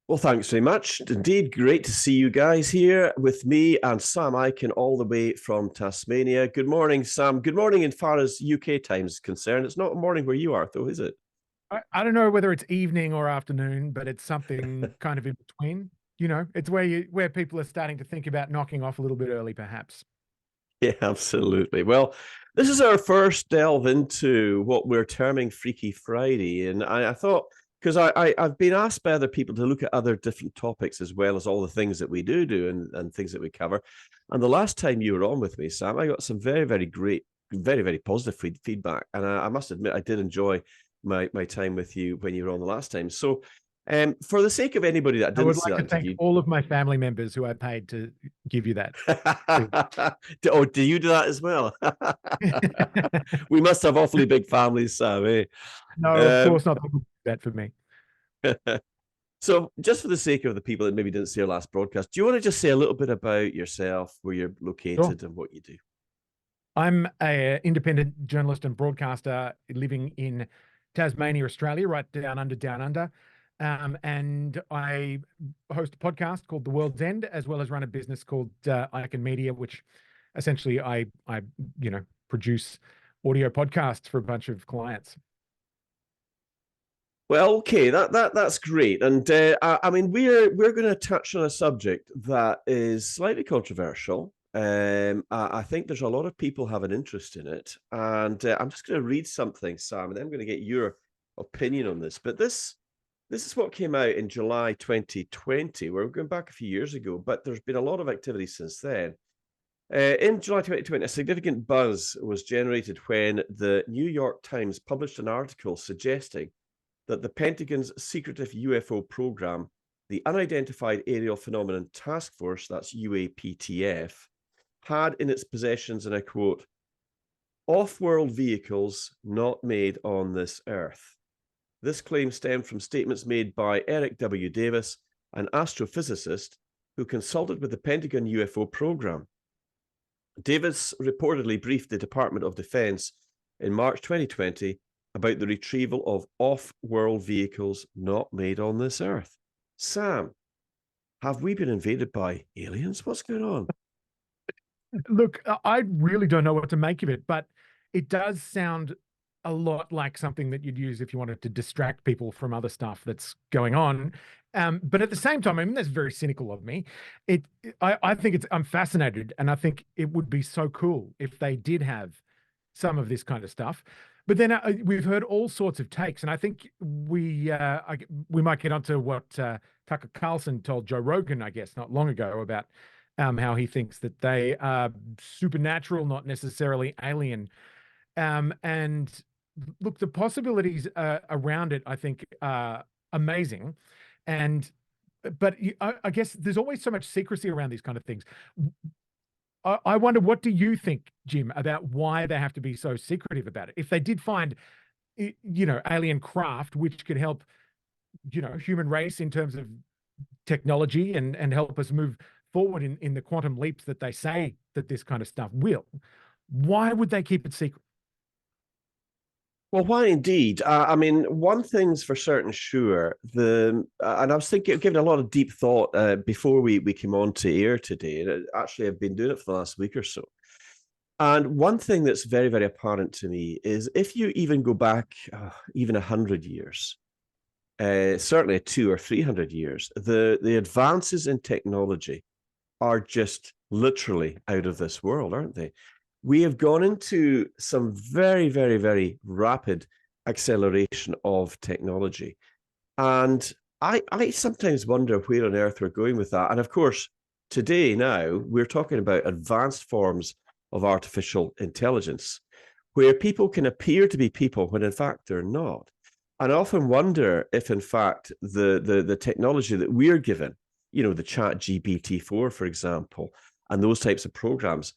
Well, thanks very much. Indeed, great to see you guys here with me and Sam Ikin all the way from Tasmania. Good morning, Sam. Good morning as far as UK time is concerned. It's not morning where you are, though, is it? I don't know whether it's evening or afternoon, but it's something kind of in between. It's where people are starting to think about knocking off a little bit early, perhaps. Yeah, absolutely. Well, this is our first delve into what we're terming Freaky Friday. And I thought, because I've been asked by other people to look at other different topics as well as all the things that we do and things that we cover. And the last time you were on with me, Sam, I got some very, very great, very, very positive feedback. And I must admit, I did enjoy my time with you when you were on the last time. So for the sake of anybody that I didn't would see like that to thank interview, all of my family members who I paid to give you that. oh, do you do that as well? We must have awfully big families, Sam. Eh? No, of course not. They would do that for me. So, just for the sake of the people that maybe didn't see our last broadcast, do you want to just say a little bit about yourself, where you're Sure. located, and what you do? I'm an independent journalist and broadcaster living in Tasmania, Australia, right down under, down under. And I host a podcast called The World's End, as well as run a business called Ikin Media, which essentially I produce audio podcasts for a bunch of clients. Well, okay, that's great, and I mean we're going to touch on a subject that is slightly controversial. I think there's a lot of people have an interest in it, and I'm just going to read something, Sam, and then I'm going to get your opinion on this. But this is what came out in July 2020. We're going back a few years ago, but there's been a lot of activity since then. In July 2020, a significant buzz was generated when the New York Times published an article suggesting that the Pentagon's secretive UFO program, the Unidentified Aerial Phenomenon Task Force, that's UAPTF, had in its possessions, and I quote, off-world vehicles not made on this Earth. This claim stemmed from statements made by Eric W. Davis, an astrophysicist who consulted with the Pentagon UFO program. Davis reportedly briefed the Department of Defense in March 2020 about the retrieval of off-world vehicles not made on this Earth. Sam, have we been invaded by aliens? What's going on? Look, I really don't know what to make of it, but it does sound a lot like something that you'd use if you wanted to distract people from other stuff that's going on. But at the same time, I mean, that's very cynical of me. I think I'm fascinated, and I think it would be so cool if they did have some of this kind of stuff. But then we've heard all sorts of takes, and I think we might get onto what Tucker Carlson told Joe Rogan, I guess, not long ago about how he thinks that they are supernatural, not necessarily alien. And look, the possibilities around it, I think, are amazing. But I guess there's always so much secrecy around these kind of things. I wonder, what do you think, Jim, about why they have to be so secretive about it? If they did find, alien craft, which could help, human race in terms of technology and help us move forward in the quantum leaps that they say that this kind of stuff will, why would they keep it secret? Well, why indeed? I mean, one thing's for certain sure. And I was giving a lot of deep thought before we came on to air today. And actually, I've been doing it for the last week or so. And one thing that's very, very apparent to me is if you even go back even 100 years, certainly 200 or 300 years, the advances in technology are just literally out of this world, aren't they? We have gone into some very, very, very rapid acceleration of technology. And I sometimes wonder where on earth we're going with that. And of course, today now, we're talking about advanced forms of artificial intelligence, where people can appear to be people when in fact they're not. And I often wonder if in fact the technology that we're given, the chat GPT-4, for example, and those types of programs,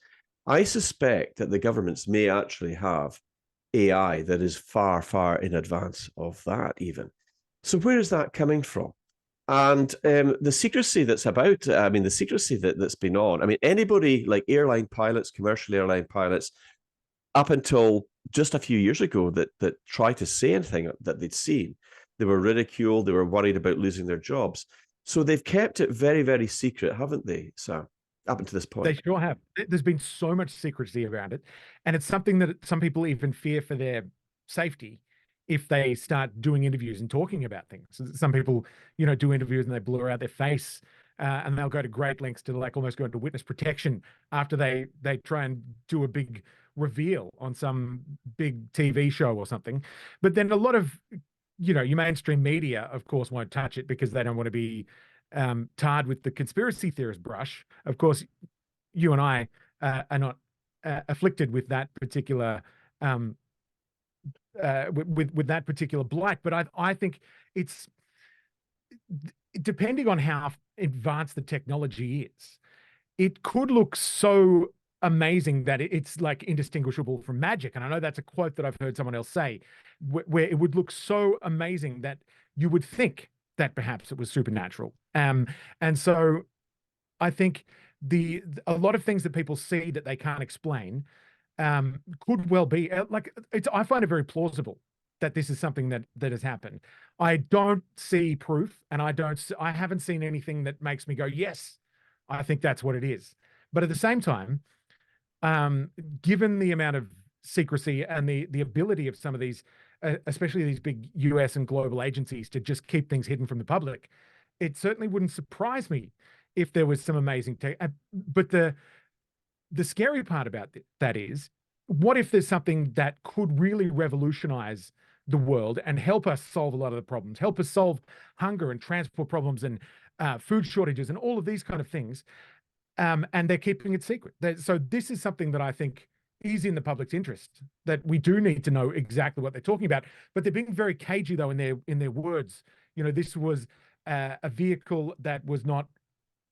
I suspect that the governments may actually have AI that is far, far in advance of that even. So where is that coming from? And the secrecy that's about, I mean, the secrecy that's been on, I mean, anybody like airline pilots, commercial airline pilots, up until just a few years ago that tried to say anything that they'd seen, they were ridiculed, they were worried about losing their jobs. So they've kept it very, very secret, haven't they, Sam? Up until this They point. sure have. There's been so much secrecy around it, and it's something that some people even fear for their safety if they start doing interviews and talking about things. Some people, do interviews and they blur out their face, and they'll go to great lengths to like almost go into witness protection after they try and do a big reveal on some big TV show or something. But then a lot of, your mainstream media, of course, won't touch it because they don't want to be tarred with the conspiracy theorist brush. Of course, you and I are not afflicted with that particular with that particular blight. But I think it's depending on how advanced the technology is, it could look so amazing that it's like indistinguishable from magic. And I know that's a quote that I've heard someone else say, where it would look so amazing that you would think that perhaps it was supernatural. And so I think a lot of things that people see that they can't explain could well be like I find it very plausible that this is something that has happened. I don't see proof, and I haven't seen anything that makes me go, yes, I think that's what it is. But at the same time, given the amount of secrecy and the ability of some of these, especially these big US and global agencies, to just keep things hidden from the public, it certainly wouldn't surprise me if there was some amazing tech. But the scary part about that is, what if there's something that could really revolutionize the world and help us solve a lot of the problems, help us solve hunger and transport problems and food shortages and all of these kind of things, and they're keeping it secret. So this is something that I think is in the public's interest, that we do need to know exactly what they're talking about. But they're being very cagey, though, in their words. This was a vehicle that was not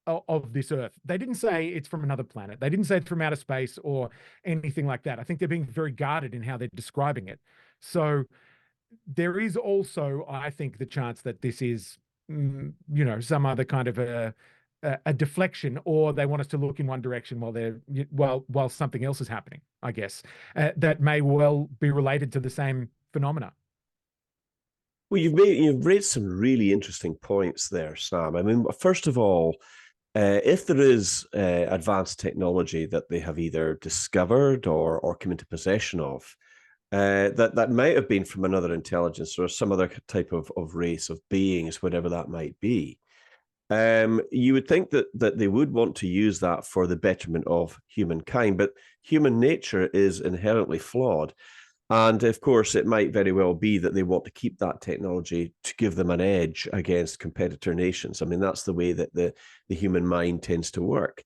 of this earth. They didn't say it's from another planet. They didn't say it's from outer space or anything like that. I think they're being very guarded in how they're describing it. So there is also, I think, the chance that this is, some other kind of a deflection, or they want us to look in one direction while something else is happening, I guess, that may well be related to the same phenomena. Well, you've raised some really interesting points there, Sam. I mean, first of all, if there is advanced technology that they have either discovered or come into possession of, that might have been from another intelligence or some other type of race of beings, whatever that might be, you would think that they would want to use that for the betterment of humankind. But human nature is inherently flawed. And of course, it might very well be that they want to keep that technology to give them an edge against competitor nations. I mean, that's the way that the human mind tends to work.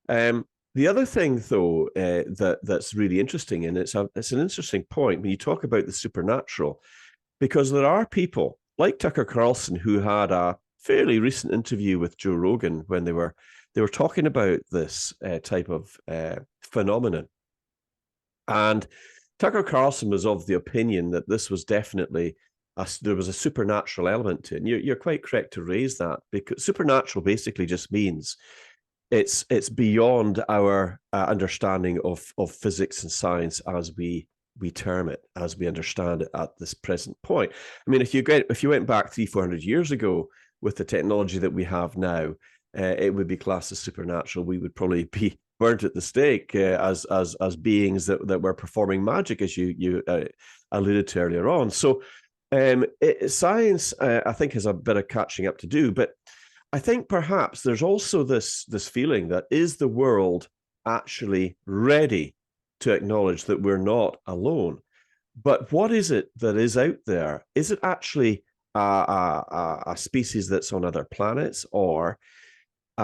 The other thing, though, that's really interesting, and it's an interesting point when you talk about the supernatural, because there are people like Tucker Carlson who had a fairly recent interview with Joe Rogan when they were talking about this type of phenomenon, and Tucker Carlson was of the opinion that this was definitely there was a supernatural element to it. And you're quite correct to raise that, because supernatural basically just means it's beyond our understanding of physics and science as we term it, as we understand it at this present point. I mean, if you went back 300-400 years ago with the technology that we have now, it would be classed as supernatural. We would probably be burnt at the stake as beings that were performing magic, as you alluded to earlier on. So science, I think, has a bit of catching up to do. But I think perhaps there's also this feeling that, is the world actually ready to acknowledge that we're not alone? But what is it that is out there? Is it actually a species that's on other planets, or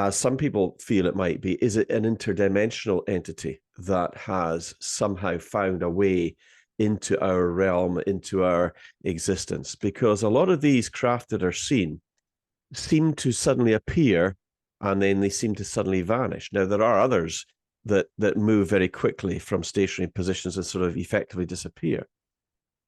some people feel it might be, is it an interdimensional entity that has somehow found a way into our realm, into our existence? Because a lot of these craft that are seen seem to suddenly appear and then they seem to suddenly vanish. Now, there are others that move very quickly from stationary positions and sort of effectively disappear.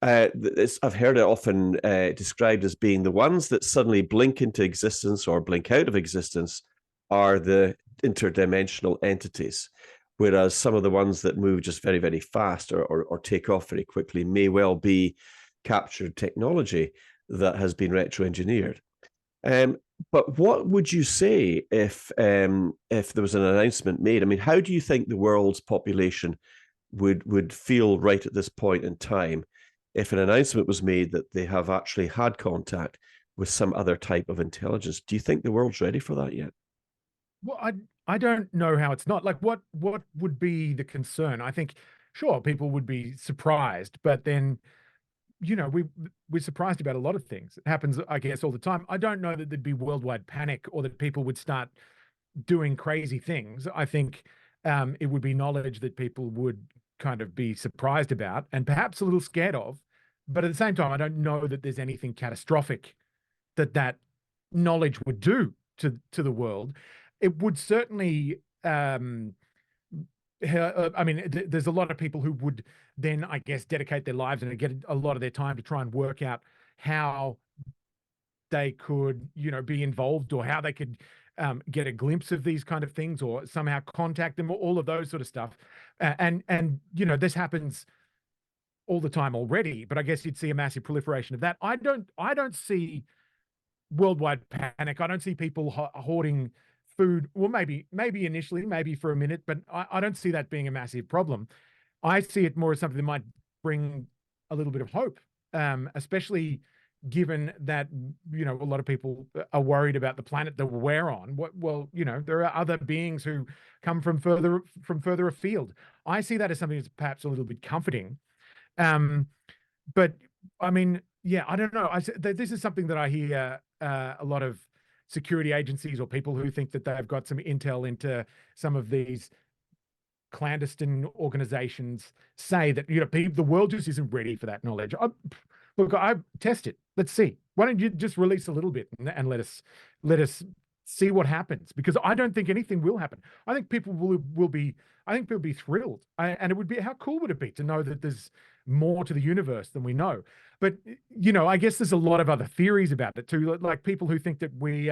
I've heard it often described as being the ones that suddenly blink into existence or blink out of existence are the interdimensional entities, whereas some of the ones that move just very, very fast or take off very quickly may well be captured technology that has been retro-engineered. But what would you say if there was an announcement made? I mean, how do you think the world's population would feel right at this point in time if an announcement was made that they have actually had contact with some other type of intelligence? Do you think the world's ready for that yet? Well, I don't know how it's not. Like, what would be the concern? I think, sure, people would be surprised, but then, we're surprised about a lot of things. It happens, I guess, all the time. I don't know that there'd be worldwide panic or that people would start doing crazy things. I think it would be knowledge that people would kind of be surprised about and perhaps a little scared of. But at the same time, I don't know that there's anything catastrophic that knowledge would do to the world. It would certainly. I mean, there's a lot of people who would then, I guess, dedicate their lives and get a lot of their time to try and work out how they could, be involved or how they could get a glimpse of these kind of things or somehow contact them, or all of those sort of stuff. And this happens all the time already, but I guess you'd see a massive proliferation of that. I don't see worldwide panic. I don't see people hoarding food. Well, maybe initially, maybe for a minute, but I don't see that being a massive problem. I see it more as something that might bring a little bit of hope, especially given that a lot of people are worried about the planet that we're on. Well, there are other beings who come from further afield. I see that as something that's perhaps a little bit comforting. But I mean, yeah, I don't know. This is something that I hear a lot of security agencies or people who think that they've got some intel into some of these clandestine organizations say that the world just isn't ready for that knowledge. Look, I test it. Let's see. Why don't you just release a little bit and let us see what happens? Because I don't think anything will happen. I think people will be. I think people will be thrilled, and it would be, how cool would it be to know that there's more to the universe than we know? But I guess there's a lot of other theories about it too, like people who think that we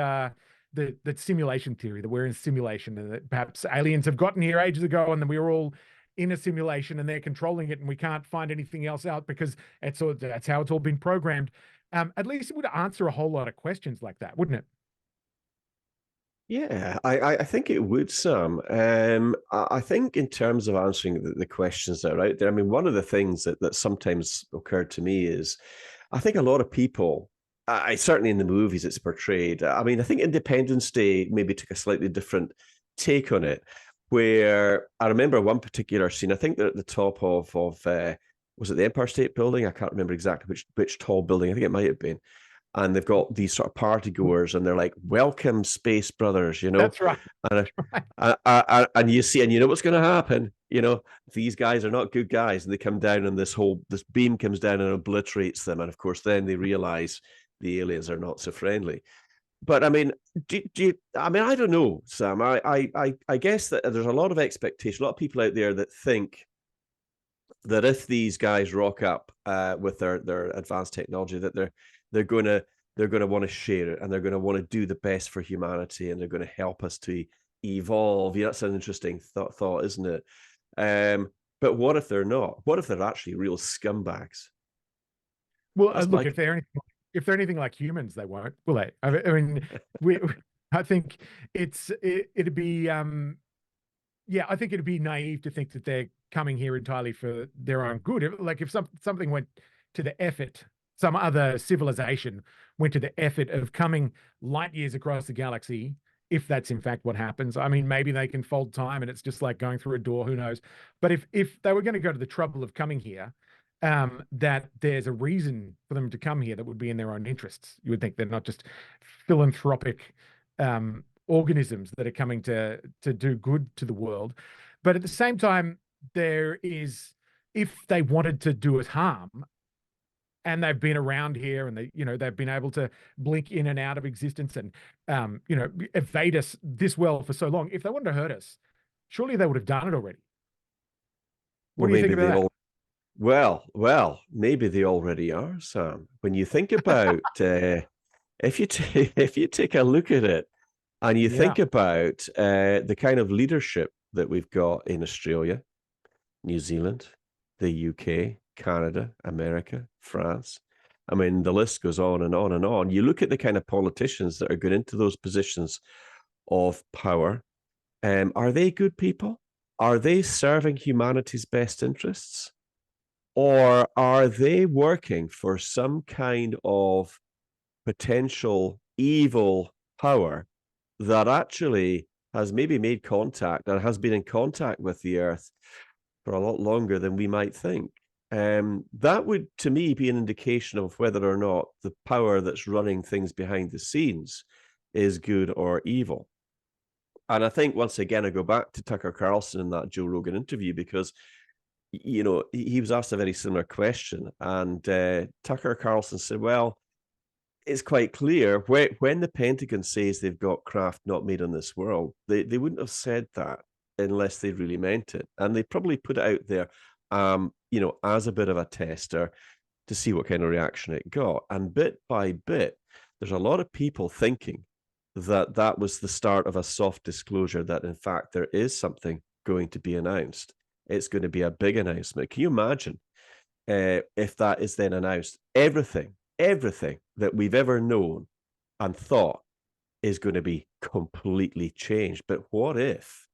that simulation theory, that we're in simulation, and that perhaps aliens have gotten here ages ago, and then we were all in a simulation and they're controlling it, and we can't find anything else out because that's how it's all been programmed. At least it would answer a whole lot of questions like that, wouldn't it? Yeah, I think it would, Sam. I think in terms of answering the questions that are out there, I mean, one of the things that sometimes occurred to me is I think a lot of people, I certainly in the movies it's portrayed. I mean, I think Independence Day maybe took a slightly different take on it, where I remember one particular scene. I think they're at the top of was it the Empire State Building? I can't remember exactly which tall building. I think it might have been, and they've got these sort of party goers, and they're like, "Welcome, space brothers," That's right. and Right. and you see, and you know what's going to happen. These guys are not good guys, and they come down, and this beam comes down and obliterates them, and of course, then they realize the aliens are not so friendly. But I mean, I mean, I don't know, Sam. I guess that there's a lot of expectation, a lot of people out there that think that if these guys rock up with their advanced technology, that they're gonna they're gonna want to share it, and they're gonna want to do the best for humanity, and they're going to help us to evolve. Yeah, that's an interesting thought, isn't it? But what if they're not? What if they're actually real scumbags? Well, That's look, my if they're anything like humans, they won't, will they? I mean, we, I think it'd be, yeah, I think it'd be naive to think that they're coming here entirely for their own good. If something went to the effort, some other civilization went to the effort of coming light years across the galaxy, if that's in fact what happens, I mean, maybe they can fold time and it's just like going through a door, who knows? But if they were going to go to the trouble of coming here, that there's a reason for them to come here that would be in their own interests. You would think they're not just philanthropic organisms that are coming to do good to the world. But at the same time, there is, if they wanted to do us harm, and they've been around here, and they've been able to blink in and out of existence, and evade us this well for so long. If they wanted to hurt us, surely they would have done it already. What well, do you think maybe about they that? all maybe they already are, Sam. When you think about if you if you take a look at it, and you Yeah. think about the kind of leadership that we've got in Australia, New Zealand, the UK, Canada, America, France, I mean, the list goes on and on and on. You look at the kind of politicians that are going into those positions of power. Are they good people? Are they serving humanity's best interests? Or are they working for some kind of potential evil power that actually has maybe made contact and has been in contact with the Earth for a lot longer than we might think? That would, to me, be an indication of whether or not the power that's running things behind the scenes is good or evil. And I think, once again, I go back to Tucker Carlson in that Joe Rogan interview, because, you know, he was asked a very similar question. And Tucker Carlson said, well, it's quite clear when the Pentagon says they've got craft not made on this world, they wouldn't have said that unless they really meant it. And they probably put it out there, you know, as a bit of a tester to see what kind of reaction it got. And bit by bit, there's a lot of people thinking that that was the start of a soft disclosure, that in fact there is something going to be announced. It's going to be a big announcement. Can you imagine if that is then announced? Everything that we've ever known and thought is going to be completely changed. But what if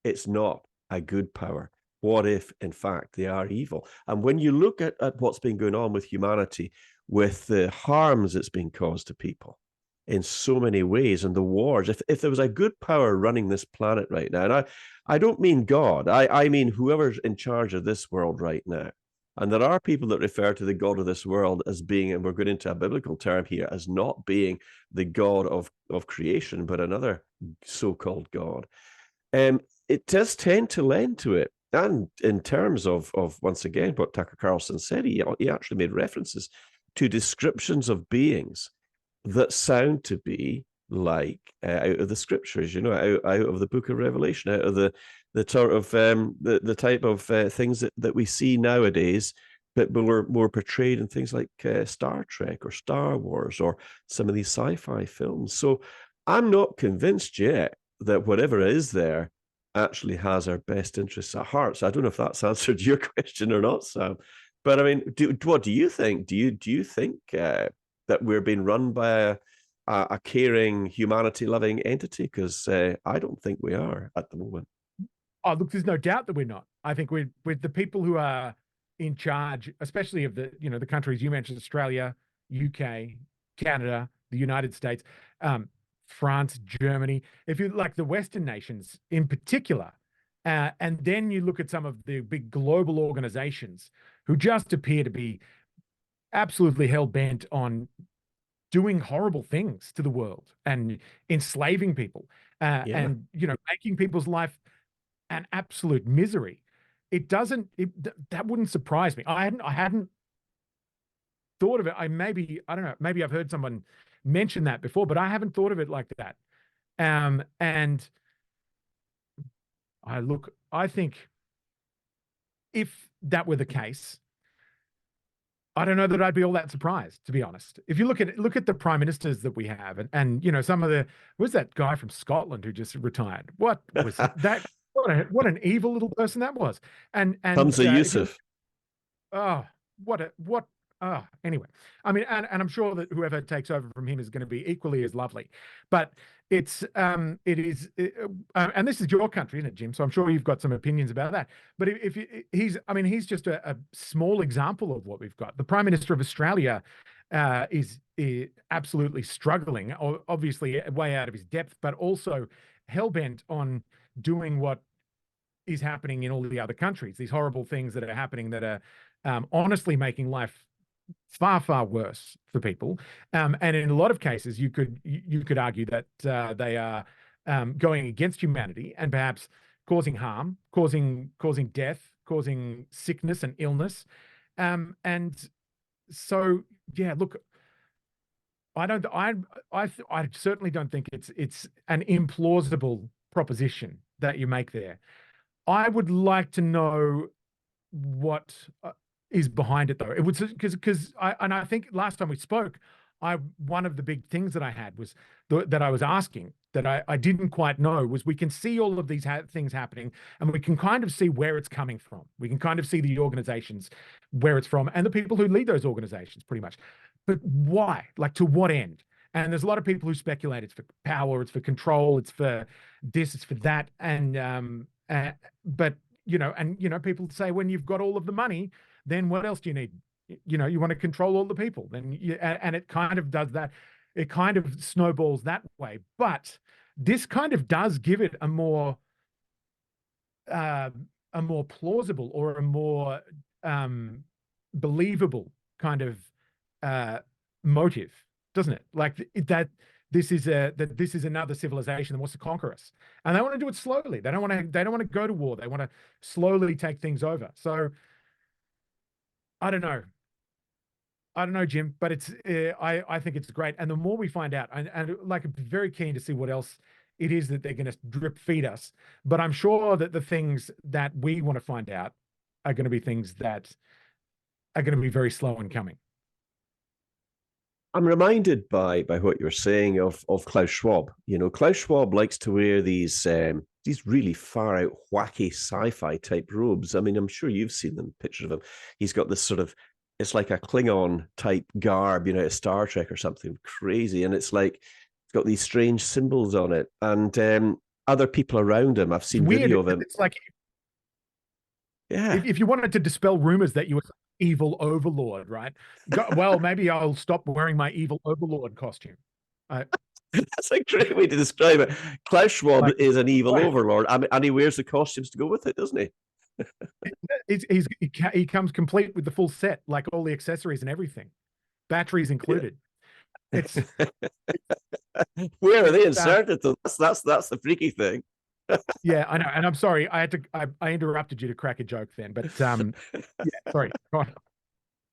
it's not a good power? What if, in fact, they are evil? And when you look at what's been going on with humanity, with the harms that's been caused to people in so many ways, and the wars, if there was a good power running this planet right now, and I don't mean God, I mean whoever's in charge of this world right now. And there are people that refer to the God of this world as being, and we're going into a biblical term here, as not being the God of creation, but another so-called God. It does tend to lend to it. And in terms of once again, what Tucker Carlson said, he actually made references to descriptions of beings that sound to be like out of the scriptures, you know, out of the book of Revelation, out of the sort of the type of things that we see nowadays, but more portrayed in things like Star Trek or Star Wars or some of these sci-fi films. So I'm not convinced yet that whatever is there actually has our best interests at heart. So I don't know if that's answered your question or not, Sam. But I mean, what do you think? Do you think that we're being run by a caring, humanity-loving entity? Because I don't think we are at the moment. Oh, look, there's no doubt that we're not. I think with the people who are in charge, especially of the, you know, the countries you mentioned, Australia, UK, Canada, the United States, France, Germany, if you like the Western nations in particular, and then you look at some of the big global organizations who just appear to be absolutely hell-bent on doing horrible things to the world and enslaving people, and, you know, making people's life an absolute misery. That wouldn't surprise me. I hadn't thought of it. I don't know, maybe I've heard someone mention that before, but I haven't thought of it like that. And I think if that were the case, I don't know that I'd be all that surprised, to be honest. If you look at the prime ministers that we have, and you know, some of was that guy from Scotland who just retired? What was that? What an evil little person that was. And Hamza Yusuf. Anyway, I mean, and I'm sure that whoever takes over from him is going to be equally as lovely. But it is, and this is your country, isn't it, Jim? So I'm sure you've got some opinions about that. But he's just a small example of what we've got. The Prime Minister of Australia is absolutely struggling, obviously way out of his depth, but also hell-bent on doing what is happening in all the other countries, these horrible things that are happening that are honestly making life far, far worse for people. And in a lot of cases, you could argue that they are going against humanity and perhaps causing harm, causing death, causing sickness and illness. And so, yeah, look, I certainly don't think it's an implausible proposition that you make there. I would like to know what is behind it, though. It would, because I think last time we spoke, one of the big things that I had was that I was asking that I didn't quite know was, we can see all of these things happening, and we can kind of see where it's coming from. We can kind of see the organizations where it's from and the people who lead those organizations, pretty much. but why? Like, to what end? And there's a lot of people who speculate it's for power, it's for control, it's for this, it's for that. But people say, when you've got all of the money, then what else do you need? You want to control all the people. And it kind of does that. It kind of snowballs that way. But this kind of does give it a more plausible, or a more believable kind of motive, doesn't it? Like that this is another civilization that wants to conquer us, and they want to do it slowly. They don't want to go to war. They want to slowly take things over. So I don't know, Jim, but it's I think it's great. And the more we find out, and like, I'm very keen to see what else it is that they're going to drip feed us. But I'm sure that the things that we want to find out are going to be things that are going to be very slow in coming. I'm reminded by what you're saying of Klaus Schwab. Klaus Schwab likes to wear these really far out, wacky sci-fi type robes. I mean, I'm sure you've seen them, pictures of him. He's got this sort of, it's like a Klingon type garb, a Star Trek or something crazy, and it's like it's got these strange symbols on it. And other people around him, I've seen video of him. It's like, yeah, if you wanted to dispel rumors that you were evil overlord, right? Well, maybe I'll stop wearing my evil overlord costume. That's a great way to describe it. Klaus Schwab is an evil overlord, and he wears the costumes to go with it, doesn't he? He comes complete with the full set, like all the accessories and everything, batteries included. Yeah. It's where are they inserted? That's the freaky thing. Yeah, I know, and I'm sorry, I interrupted you to crack a joke then, but yeah, sorry. Go on.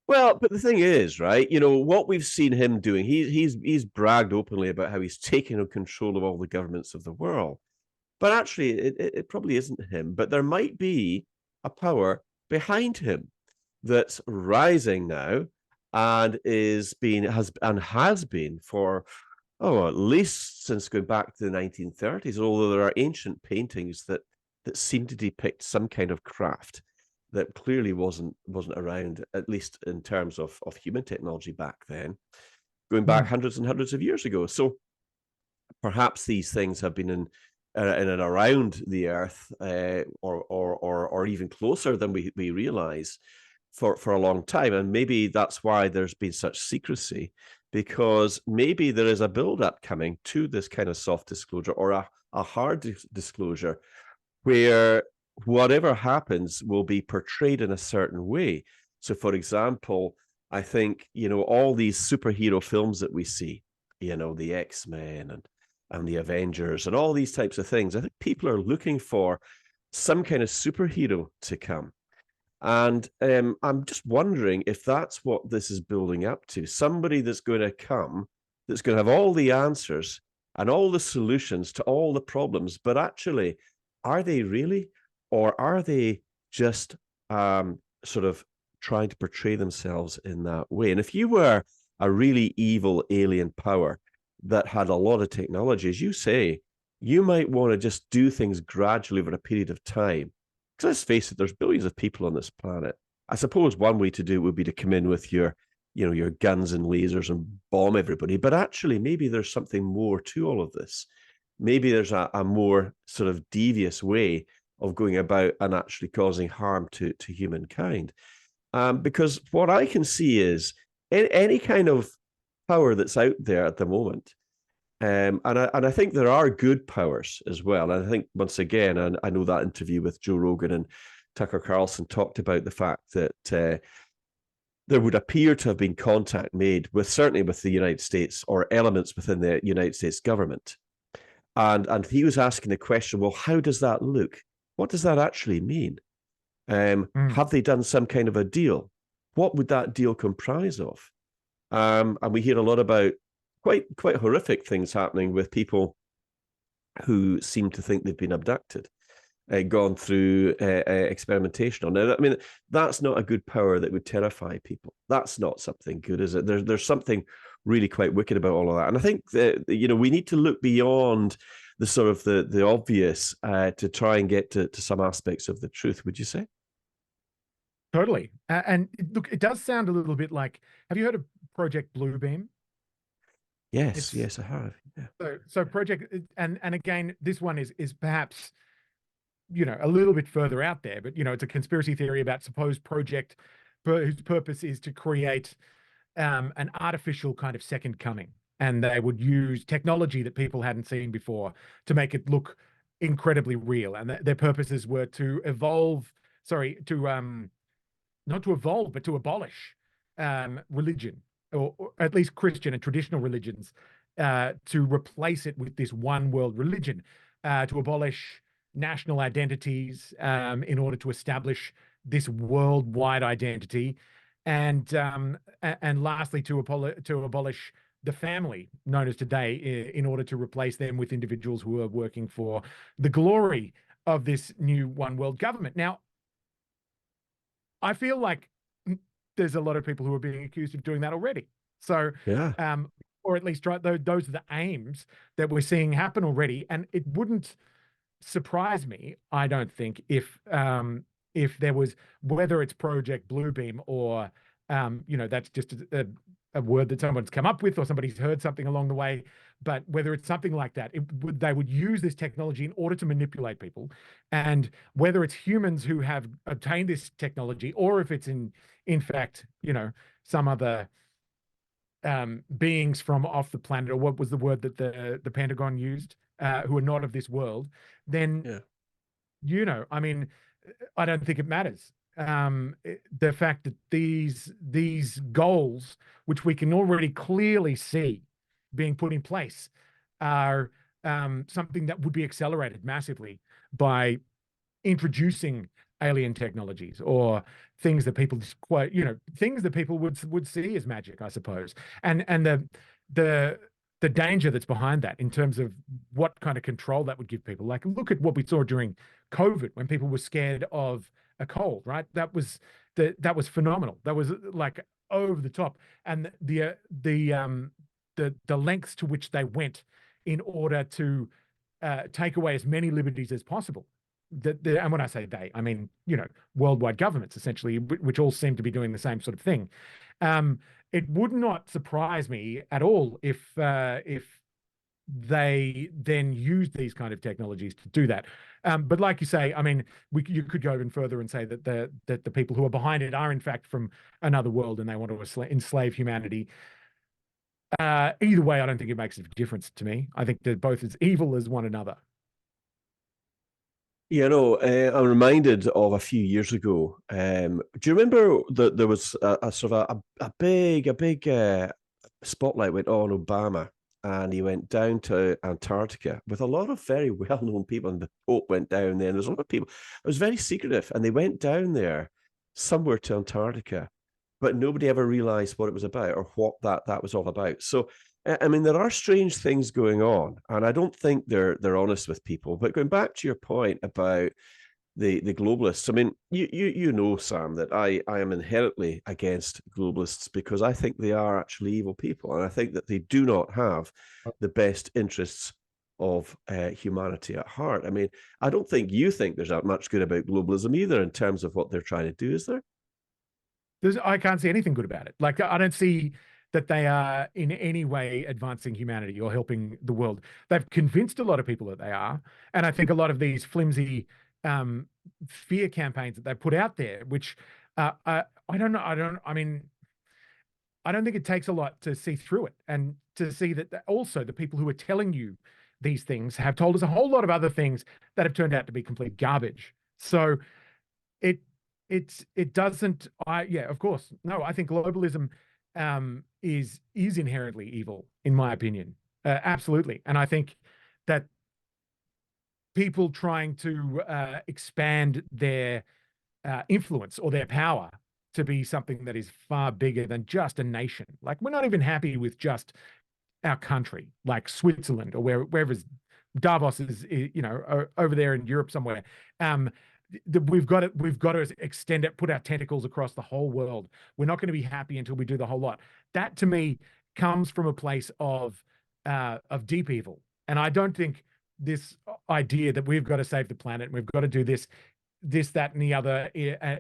Well, but the thing is, right? What we've seen him doing. He's bragged openly about how he's taken control of all the governments of the world. But actually, it probably isn't him. But there might be a power behind him that's rising now, and has been for at least since going back to the 1930s. Although there are ancient paintings that seem to depict some kind of craft that clearly wasn't around, at least in terms of human technology back then, going back hundreds and hundreds of years ago. So perhaps these things have been in and around the Earth, or even closer than we realize, for a long time. And maybe that's why there's been such secrecy, because maybe there is a build-up coming to this kind of soft disclosure, or a hard disclosure, where whatever happens will be portrayed in a certain way. So, for example, I think, all these superhero films that we see, the X-Men and the Avengers and all these types of things, I think people are looking for some kind of superhero to come. And I'm just wondering if that's what this is building up to. Somebody that's going to come, that's going to have all the answers and all the solutions to all the problems. But actually, are they really? Or are they just sort of trying to portray themselves in that way? And if you were a really evil alien power that had a lot of technology, as you say, you might want to just do things gradually over a period of time. Because let's face it, there's billions of people on this planet. I suppose one way to do it would be to come in with your guns and lasers and bomb everybody. But actually, maybe there's something more to all of this. Maybe there's a more sort of devious way of going about and actually causing harm to humankind. Because what I can see is any kind of power that's out there at the moment, and I think there are good powers as well. And I think, once again, and I know that interview with Joe Rogan and Tucker Carlson talked about the fact that there would appear to have been contact made certainly with the United States, or elements within the United States government. And he was asking the question, well, how does that look? What does that actually mean? Have they done some kind of a deal? What would that deal comprise of? And we hear a lot about quite horrific things happening with people who seem to think they've been abducted, gone through experimentation on it. I mean, that's not a good power that would terrify people. That's not something good, is it? There's something really quite wicked about all of that. And I think that, we need to look beyond the sort of the obvious to try and get to some aspects of the truth, would you say? Totally. And look, it does sound a little bit like, have you heard of Project Bluebeam? Yes, It's yes, I have. Yeah, so Project, and again, this one is perhaps, a little bit further out there, but it's a conspiracy theory about supposed project whose purpose is to create an artificial kind of second coming, and they would use technology that people hadn't seen before to make it look incredibly real. And their purposes were to evolve, sorry, to not to evolve, but to abolish religion, or at least Christian and traditional religions, to replace it with this one world religion, to abolish national identities in order to establish this worldwide identity, and lastly to abolish the family known as today, in order to replace them with individuals who are working for the glory of this new one world government. Now, I feel like there's a lot of people who are being accused of doing that already. So, yeah, or at least, right, those are the aims that we're seeing happen already. And it wouldn't surprise me, I don't think, if there was, whether it's Project Bluebeam or that's just a word that someone's come up with or somebody's heard something along the way, but whether it's something like that, they would use this technology in order to manipulate people. And whether it's humans who have obtained this technology, or if it's in fact some other beings from off the planet, or what was the word that the Pentagon used, who are not of this world, then yeah. I mean, I don't think it matters. The fact that these goals, which we can already clearly see being put in place, are something that would be accelerated massively by introducing alien technologies, or things that people just quite, things that people would see as magic, I suppose. And the danger that's behind that, in terms of what kind of control that would give people. Like, look at what we saw during COVID, when people were scared of a cold, right? That was phenomenal. That was like over the top. And the lengths to which they went in order to take away as many liberties as possible. And when I say they, I mean, worldwide governments, essentially, which all seem to be doing the same sort of thing. It would not surprise me at all if they then use these kind of technologies to do that. But like you say, I mean, you could go even further and say that the people who are behind it are in fact from another world, and they want to enslave humanity. Either way, I don't think it makes a difference to me. I think they're both as evil as one another. I'm reminded of a few years ago. Do you remember that there was a sort of a big spotlight went on Obama, and he went down to Antarctica with a lot of very well-known people, and the Pope went down there, and there's a lot of people. It was very secretive, and they went down there somewhere to Antarctica, but nobody ever realized what it was about, or what that was all about. So I mean, there are strange things going on, and I don't think they're honest with people. But going back to your point about the globalists, I mean, you know, Sam, that I am inherently against globalists, because I think they are actually evil people, and I think that they do not have the best interests of humanity at heart. I mean, I don't think you think there's that much good about globalism either, in terms of what they're trying to do, is there? I can't see anything good about it. Like, I don't see that they are in any way advancing humanity or helping the world. They've convinced a lot of people that they are. And I think a lot of these flimsy fear campaigns that they put out there, which I don't know. I mean, I don't think it takes a lot to see through it, and to see that also the people who are telling you these things have told us a whole lot of other things that have turned out to be complete garbage. So it it doesn't, yeah, of course, no, I think globalism is inherently evil, in my opinion. Absolutely. And I think that people trying to expand their influence or their power to be something that is far bigger than just a nation. Like, we're not even happy with just our country, like Switzerland or wherever Davos is, over there in Europe somewhere. We've got to extend it, put our tentacles across the whole world. We're not going to be happy until we do the whole lot. That, to me, comes from a place of deep evil. And I don't think this idea that we've got to save the planet and we've got to do this, this, that, and the other.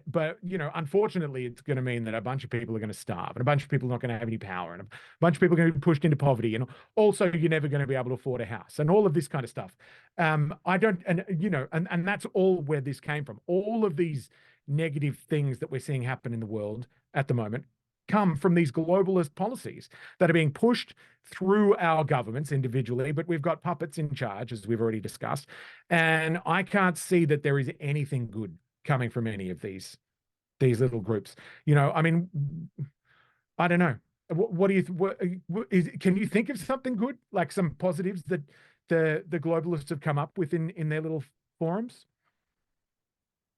But, unfortunately, it's going to mean that a bunch of people are going to starve, and a bunch of people are not going to have any power, and a bunch of people are going to be pushed into poverty. And also, you're never going to be able to afford a house, and all of this kind of stuff. I don't, and that's all where this came from. All of these negative things that we're seeing happen in the world at the moment come from these globalist policies that are being pushed through our governments individually, but we've got puppets in charge, as we've already discussed. And I can't see that there is anything good coming from any of these little groups. I mean, I don't know. What do you can you think of something good, like some positives that the globalists have come up with in their little forums?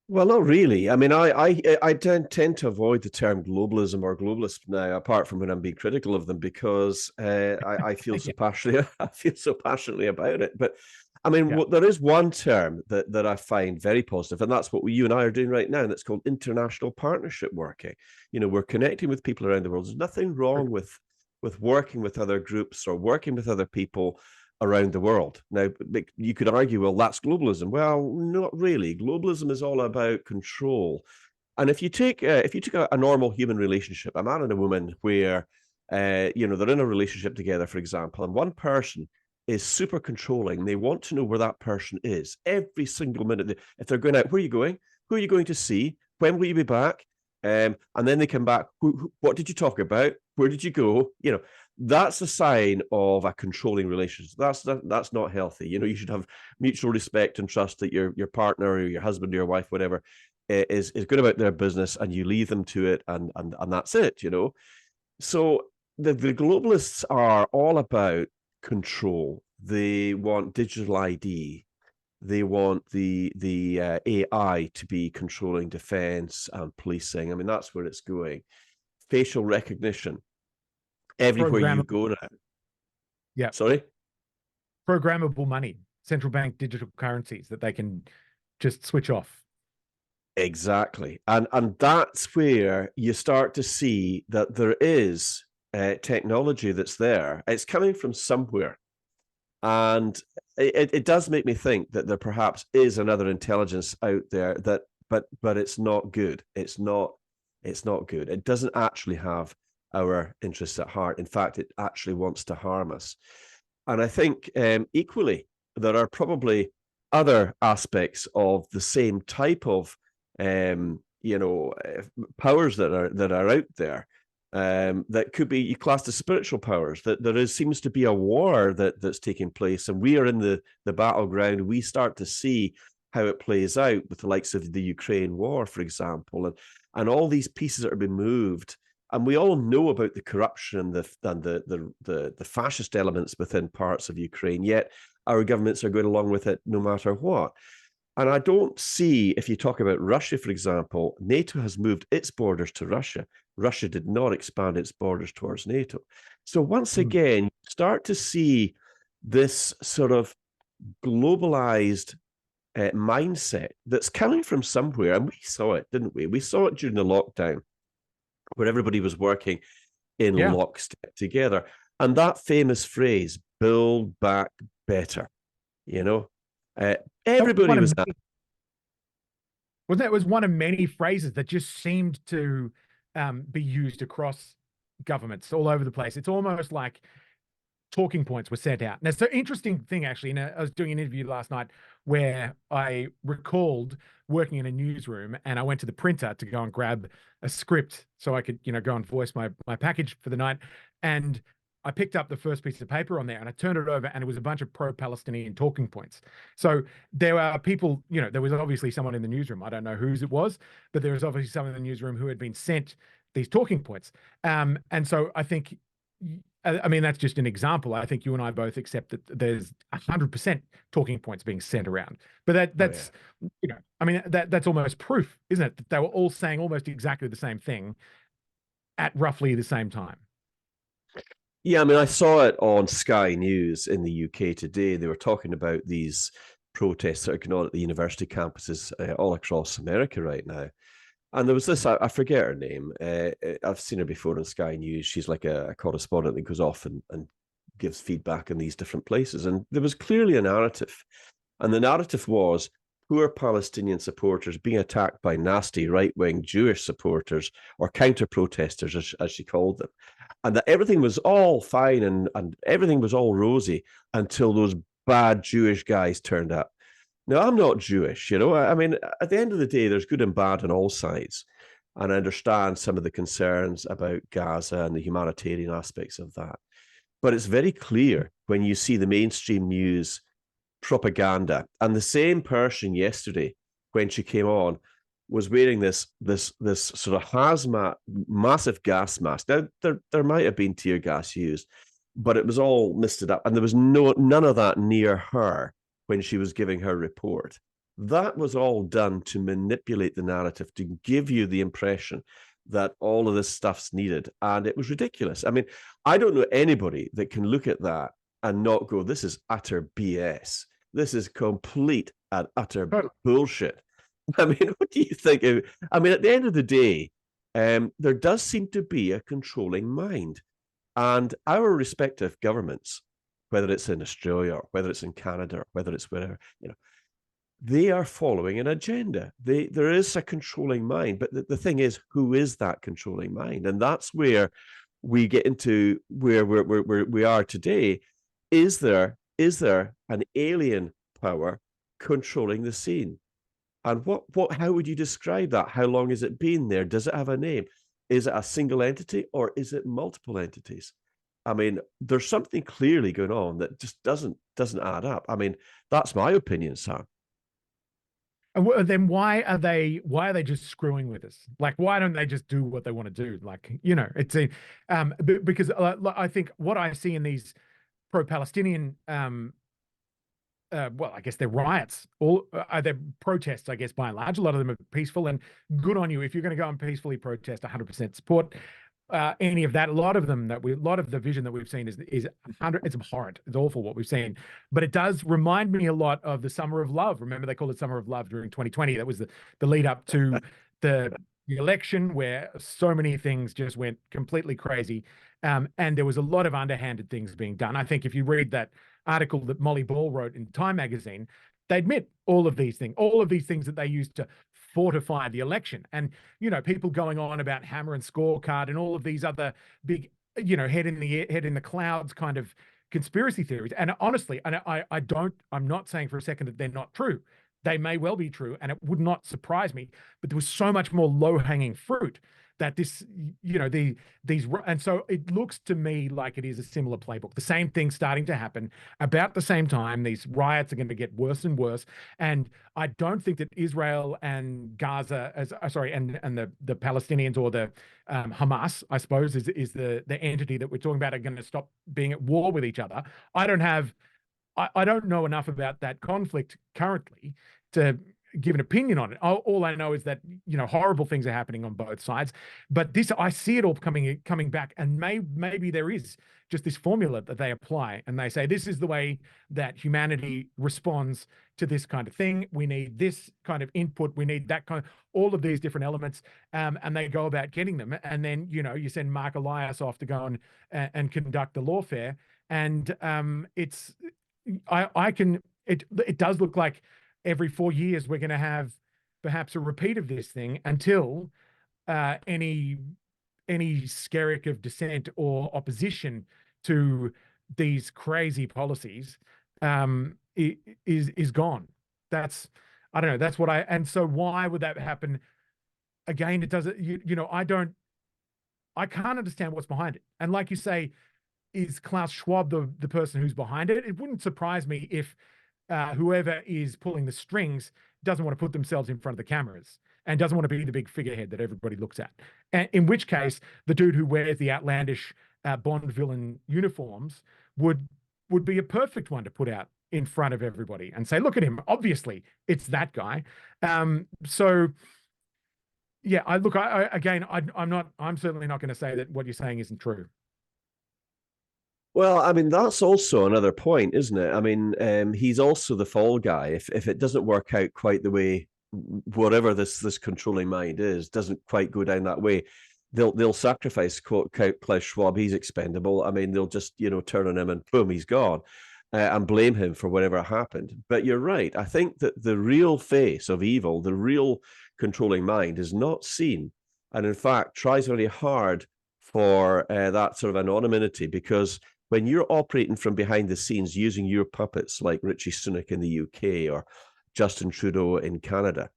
Well, not really. I mean, I tend to avoid the term globalism or globalist now, apart from when I'm being critical of them, because I feel so passionately. I feel so passionately about it. But I mean, there is one term that I find very positive, and that's what you and I are doing right now, and it's called international partnership working. We're connecting with people around the world. There's nothing wrong with working with other groups or working with other people around the world. Now, you could argue, well, that's globalism. Well, not really. Globalism is all about control. And if you take a normal human relationship, a man and a woman, where they're in a relationship together, for example, and one person is super controlling, they want to know where that person is every single minute. If they're going out, where are you going? Who are you going to see? When will you be back? And then they come back. What did you talk about? Where did you go? That's a sign of a controlling relationship. That's not healthy. You should have mutual respect and trust that your partner or your husband or your wife, whatever, is good about their business, and you leave them to it, and that's it. So the globalists are all about control. They want digital ID. They want the AI to be controlling defense and policing. I mean, that's where it's going. Facial recognition. Everywhere you go now. Yeah. Sorry? Programmable money, central bank digital currencies that they can just switch off. Exactly. And that's where you start to see that there is technology that's there. It's coming from somewhere. And it does make me think that there perhaps is another intelligence out there but it's not good. It's not good. It doesn't actually have our interests at heart. In fact, it actually wants to harm us. And I think equally, there are probably other aspects of the same type of powers that are out there that could be classed as spiritual powers. That seems to be a war that's taking place, and we are in the battleground. We start to see how it plays out with the likes of the Ukraine war, for example, and all these pieces that have been moved. And we all know about the corruption and the fascist elements within parts of Ukraine, yet our governments are going along with it no matter what. And I don't see, if you talk about Russia, for example, NATO has moved its borders to Russia. Russia did not expand its borders towards NATO. So once again, you start to see this sort of globalized mindset that's coming from somewhere. And we saw it, didn't we? We saw it during the lockdown, where everybody was working in lockstep together. And that famous phrase, build back better, everybody was that. Well, that was one of many phrases that just seemed to be used across governments all over the place. It's almost like talking points were sent out. Now, it's an interesting thing, actually. I was doing an interview last night where I recalled working in a newsroom, and I went to the printer to go and grab a script so I could, go and voice my package for the night. And I picked up the first piece of paper on there and I turned it over, and it was a bunch of pro-Palestinian talking points. So there are people, there was obviously someone in the newsroom. I don't know whose it was, but there was obviously someone in the newsroom who had been sent these talking points. And so I think, I mean, that's just an example. I think you and I both accept that there's 100% talking points being sent around. But that's, I mean, that's almost proof, isn't it? That they were all saying almost exactly the same thing at roughly the same time. Yeah, I mean, I saw it on Sky News in the UK today. They were talking about these protests that are going on at the university campuses all across America right now. And there was this, I forget her name. I've seen her before on Sky News. She's like a correspondent that goes off and gives feedback in these different places. And there was clearly a narrative. And the narrative was, poor Palestinian supporters being attacked by nasty right-wing Jewish supporters or counter-protesters, as she called them, and that everything was all fine and everything was all rosy until those bad Jewish guys turned up. Now, I'm not Jewish, you know. I mean, at the end of the day, there's good and bad on all sides. And I understand some of the concerns about Gaza and the humanitarian aspects of that. But it's very clear when you see the mainstream news propaganda. And the same person yesterday, when she came on, was wearing this sort of hazmat, massive gas mask. Now, there might have been tear gas used, but it was all misted up. And there was none of that near her when she was giving her report. That was all done to manipulate the narrative, to give you the impression that all of this stuff's needed. And it was ridiculous. I mean, I don't know anybody that can look at that and not go, this is utter BS. This is complete and utter bullshit. I mean, what do you think? I mean, at the end of the day, there does seem to be a controlling mind. And our respective governments, whether it's in Australia or whether it's in Canada or whether it's wherever, you know, they are following an agenda. There is a controlling mind, but the thing is, who is that controlling mind? And that's where we get into where we are today. Is there an alien power controlling the scene? And how would you describe that? How long has it been there? Does it have a name? Is it a single entity or is it multiple entities? I mean, there's something clearly going on that just doesn't add up. I mean, that's my opinion, Sam. And then why are they just screwing with us? Like, why don't they just do what they want to do? Like, you know, it's a because I think what I see in these pro-Palestinian well, I guess they're riots, all they're protests, I guess, by and large. A lot of them are peaceful, and good on you if you're going to go and peacefully protest. 100% support any of that. A lot of the vision that we've seen is it's abhorrent. It's awful what we've seen, but it does remind me a lot of the Summer of Love. Remember, they called it Summer of Love during 2020. That was the lead up to the election, where so many things just went completely crazy, and there was a lot of underhanded things being done. I think if you read that article that Molly Ball wrote in Time magazine, they admit all of these things that they used to fortify the election. And, you know, people going on about hammer and scorecard and all of these other big, you know, head in the clouds kind of conspiracy theories. And honestly, I'm not saying for a second that they're not true. They may well be true, and it would not surprise me, but there was so much more low-hanging fruit that this, you know, these, and so it looks to me like it is a similar playbook. The same thing starting to happen about the same time. These riots are going to get worse and worse, and I don't think that Israel and Gaza, and the Palestinians or the Hamas, I suppose, is the entity that we're talking about, are going to stop being at war with each other. I don't know enough about that conflict currently to give an opinion on it. All I know is that, you know, horrible things are happening on both sides. But this, I see it all coming back, and maybe there is just this formula that they apply, and they say this is the way that humanity responds to this kind of thing. We need this kind of input. We need that kind of, all of these different elements, and they go about getting them. And then, you know, you send Mark Elias off to go and conduct the lawfare, and it does look like every 4 years we're going to have perhaps a repeat of this thing until any skerrick of dissent or opposition to these crazy policies is gone. That's, I don't know. That's what and so why would that happen? Again, it doesn't. You know, I can't understand what's behind it. And like you say, is Klaus Schwab the person who's behind it? It wouldn't surprise me if whoever is pulling the strings doesn't want to put themselves in front of the cameras and doesn't want to be the big figurehead that everybody looks at. And in which case, the dude who wears the outlandish Bond villain uniforms would be a perfect one to put out in front of everybody and say, look at him. Obviously, it's that guy. So yeah, I'm certainly not going to say that what you're saying isn't true. Well, I mean, that's also another point, isn't it? I mean, he's also the fall guy. If it doesn't work out quite the way, whatever this controlling mind is, doesn't quite go down that way, they'll sacrifice Klaus Schwab. He's expendable. I mean, they'll just, you know, turn on him and boom, he's gone. and blame him for whatever happened. But you're right. I think that the real face of evil, the real controlling mind, is not seen, and in fact tries very hard for that sort of anonymity, because when you're operating from behind the scenes using your puppets like Richie Sunak in the UK or Justin Trudeau in Canada,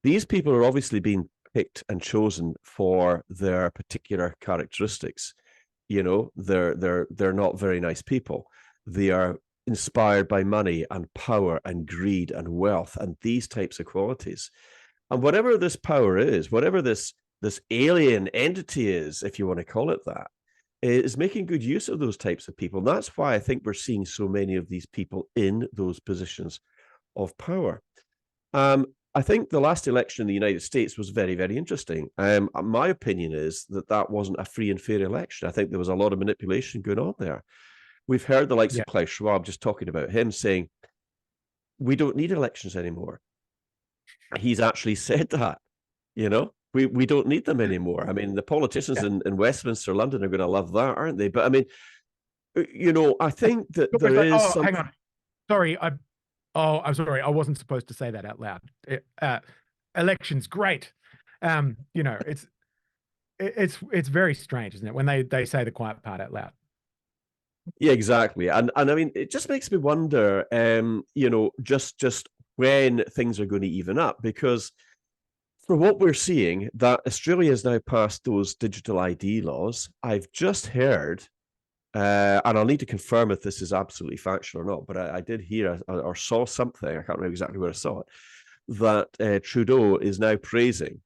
these people are obviously being picked and chosen for their particular characteristics. You know, they're not very nice people. They are inspired by money and power and greed and wealth and these types of qualities. And whatever this power is, whatever this alien entity is, if you want to call it that, is making good use of those types of people. And that's why I think we're seeing so many of these people in those positions of power. I think the last election in the United States was very, very interesting. My opinion is that that wasn't a free and fair election. I think there was a lot of manipulation going on there. We've heard the likes Yeah. of Klaus Schwab, just talking about him, saying, we don't need elections anymore. He's actually said that, you know, we don't need them anymore. I mean, the politicians in Westminster, London are going to love that, aren't they? But I mean, you know, I think that there like, is oh, some... hang on. Sorry, I'm sorry. I wasn't supposed to say that out loud. Elections, great. You know, it's very strange, isn't it, when they say the quiet part out loud? Yeah, exactly. And I mean, it just makes me wonder, you know, just when things are going to even up, because for what we're seeing, that Australia has now passed those digital ID laws. I've just heard, and I'll need to confirm if this is absolutely factual or not, but I did hear or saw something, I can't remember exactly where I saw it, that Trudeau is now praising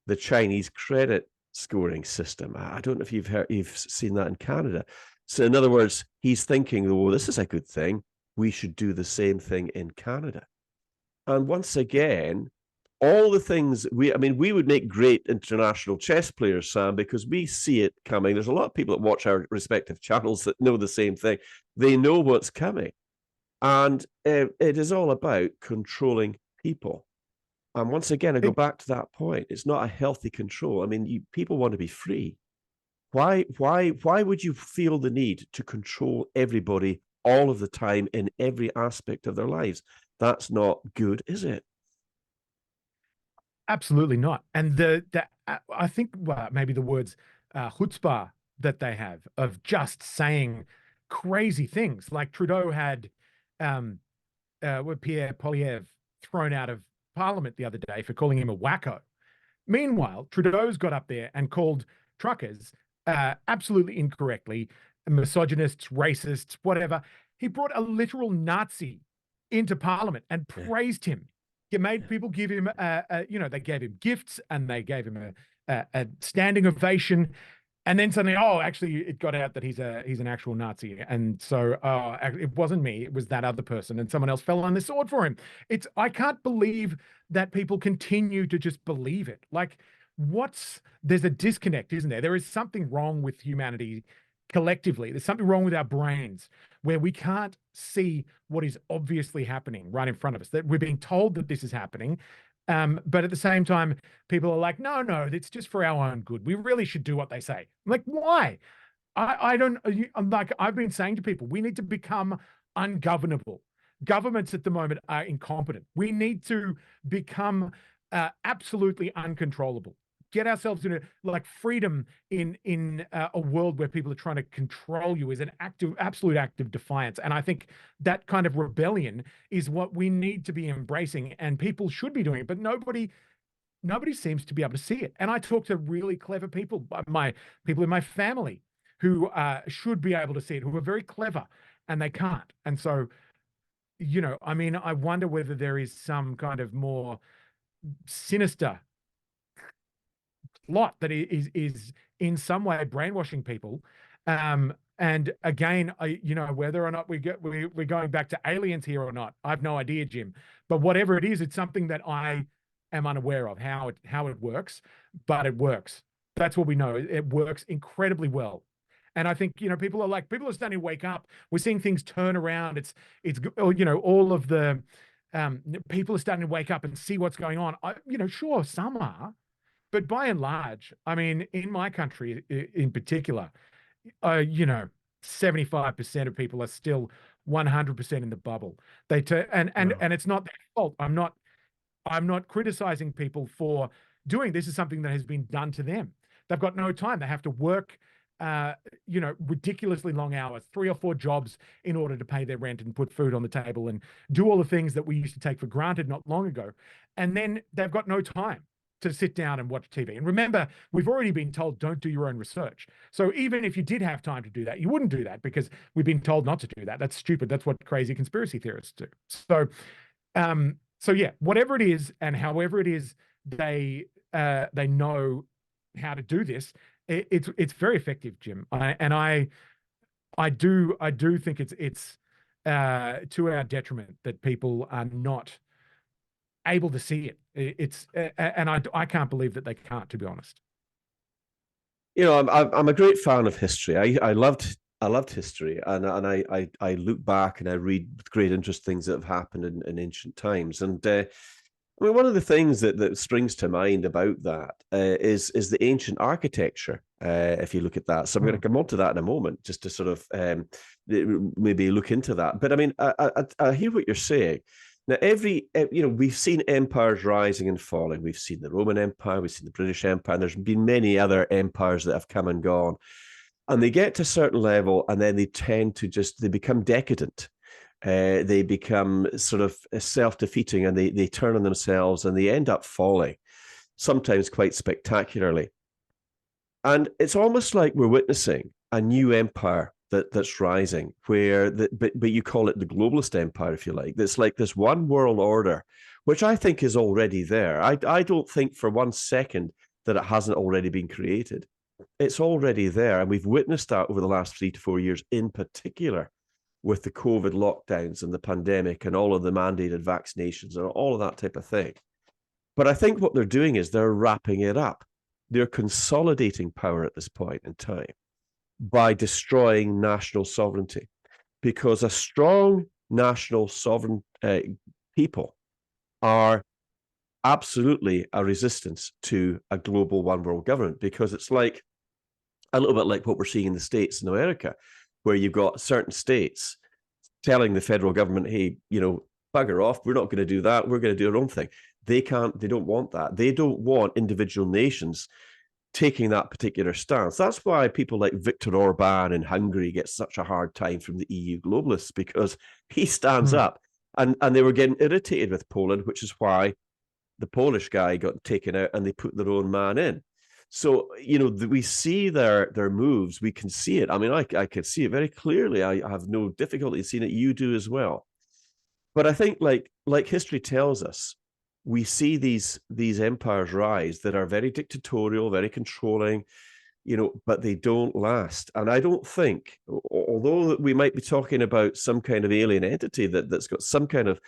the Chinese credit scoring system. I don't know if you've seen that in Canada. So in other words, he's thinking, oh, this is a good thing. We should do the same thing in Canada. And once again, all the things we would make great international chess players, Sam, because we see it coming. There's a lot of people that watch our respective channels that know the same thing. They know what's coming. And it is all about controlling people. And once again, I go back to that point. It's not a healthy control. I mean, people want to be free. Why would you feel the need to control everybody all of the time in every aspect of their lives? That's not good, is it? Absolutely not. And I think, well, maybe the words chutzpah that they have of just saying crazy things, like Trudeau had Pierre Poilievre thrown out of Parliament the other day for calling him a wacko. Meanwhile, Trudeau's got up there and called truckers absolutely incorrectly, misogynists, racists, whatever. He brought a literal Nazi into Parliament and praised him. He made people give him, they gave him gifts and they gave him a standing ovation. And then suddenly, oh, actually, it got out that he's an actual Nazi, and so it wasn't me; it was that other person, and someone else fell on the sword for him. I can't believe that people continue to just believe it. Like, there's a disconnect, isn't there? There is something wrong with humanity collectively. There's something wrong with our brains where we can't see what is obviously happening right in front of us. That we're being told that this is happening, but at the same time, people are like, no, it's just for our own good. We really should do what they say. I'm like, why? I don't, I'm like, I've been saying to people, we need to become ungovernable. Governments at the moment are incompetent. We need to become absolutely uncontrollable. Get ourselves in freedom in a world where people are trying to control you is an absolute act of defiance. And I think that kind of rebellion is what we need to be embracing, and people should be doing it, but nobody seems to be able to see it. And I talk to really clever people, people in my family who should be able to see it, who are very clever, and they can't. And so, I mean, I wonder whether there is some kind of more sinister plot that is in some way brainwashing people. And again, whether or not we're going back to aliens here or not, I have no idea, Jim. But whatever it is, it's something that I am unaware of how it works, but it works. That's what we know. It works incredibly well. And I think, people are starting to wake up. We're seeing things turn around. It's all of the people are starting to wake up and see what's going on. Sure, some are, but by and large, I mean, in my country in particular, 75% of people are still 100% in the bubble. And it's not their fault. I'm not criticizing people for doing this. Is something that has been done to them. They've got no time. They have to work, ridiculously long hours, 3 or 4 jobs in order to pay their rent and put food on the table and do all the things that we used to take for granted not long ago. And then they've got no time to sit down and watch TV. And remember, we've already been told don't do your own research. So even if you did have time to do that, you wouldn't do that because we've been told not to do that. That's stupid. That's what crazy conspiracy theorists do. So yeah, whatever it is and however it is they know how to do this, it's very effective, Jim. I do think it's to our detriment that people are not able to see it. And I can't believe that they can't, to be honest. You know, I'm a great fan of history. I loved history, and I look back and I read with great interest things that have happened in ancient times. And I mean, one of the things that springs to mind about that is the ancient architecture. If you look at that, so I'm going to come on to that in a moment, just to sort of maybe look into that. But I mean, I hear what you're saying. Now, we've seen empires rising and falling. We've seen the Roman Empire, we've seen the British Empire, and there's been many other empires that have come and gone. And they get to a certain level, and then they tend to they become decadent. They become sort of self-defeating, and they turn on themselves, and they end up falling, sometimes quite spectacularly. And it's almost like we're witnessing a new empire that's rising, but you call it the globalist empire, if you like. It's like this one world order, which I think is already there. I don't think for one second that it hasn't already been created. It's already there, and we've witnessed that over the last 3 to 4 years, in particular, with the COVID lockdowns and the pandemic and all of the mandated vaccinations and all of that type of thing. But I think what they're doing is they're wrapping it up. They're consolidating power at this point in time by destroying national sovereignty, because a strong national sovereign people are absolutely a resistance to a global one world government, because it's like a little bit like what we're seeing in the States in America, where you've got certain states telling the federal government, hey, bugger off, we're not going to do that, we're going to do our own thing. They don't want that. They don't want individual nations taking that particular stance. That's why people like Viktor Orban in Hungary get such a hard time from the EU globalists, because he stands up, and they were getting irritated with Poland, which is why the Polish guy got taken out and they put their own man in. So, we see their moves. We can see it. I mean, I can see it very clearly. I have no difficulty seeing it. You do as well. But I think like history tells us, we see these empires rise that are very dictatorial, very controlling, but they don't last. And I don't think, although we might be talking about some kind of alien entity that's got some kind of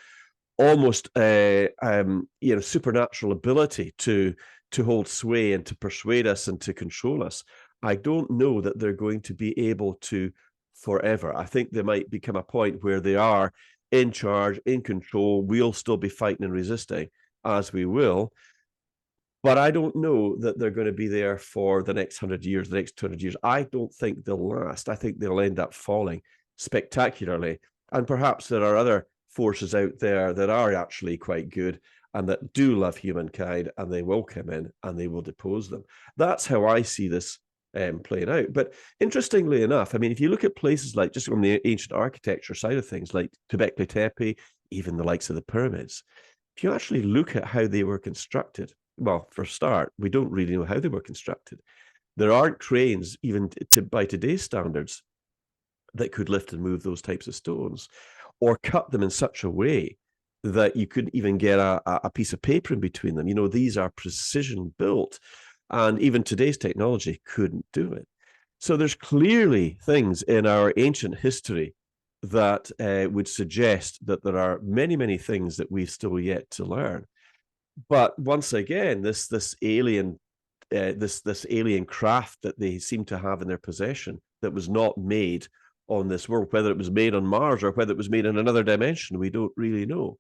almost supernatural ability to hold sway and to persuade us and to control us, I don't know that they're going to be able to forever. I think there might become a point where they are in charge, in control. We'll still be fighting and resisting, as we will. But I don't know that they're going to be there for the next 100 years, the next 200 years. I don't think they'll last. I think they'll end up falling spectacularly. And perhaps there are other forces out there that are actually quite good and that do love humankind, and they will come in and they will depose them. That's how I see this playing out. But interestingly enough, I mean, if you look at places like, just on the ancient architecture side of things, like Göbekli Tepe, even the likes of the pyramids, if you actually look at how they were constructed, well, for a start, we don't really know how they were constructed. There aren't cranes, even by today's standards, that could lift and move those types of stones, or cut them in such a way that you couldn't even get a piece of paper in between them. These are precision built, and even today's technology couldn't do it. So there's clearly things in our ancient history that would suggest that there are many, many things that we've still yet to learn. But once again, this alien craft that they seem to have in their possession, that was not made on this world, whether it was made on Mars or whether it was made in another dimension, we don't really know.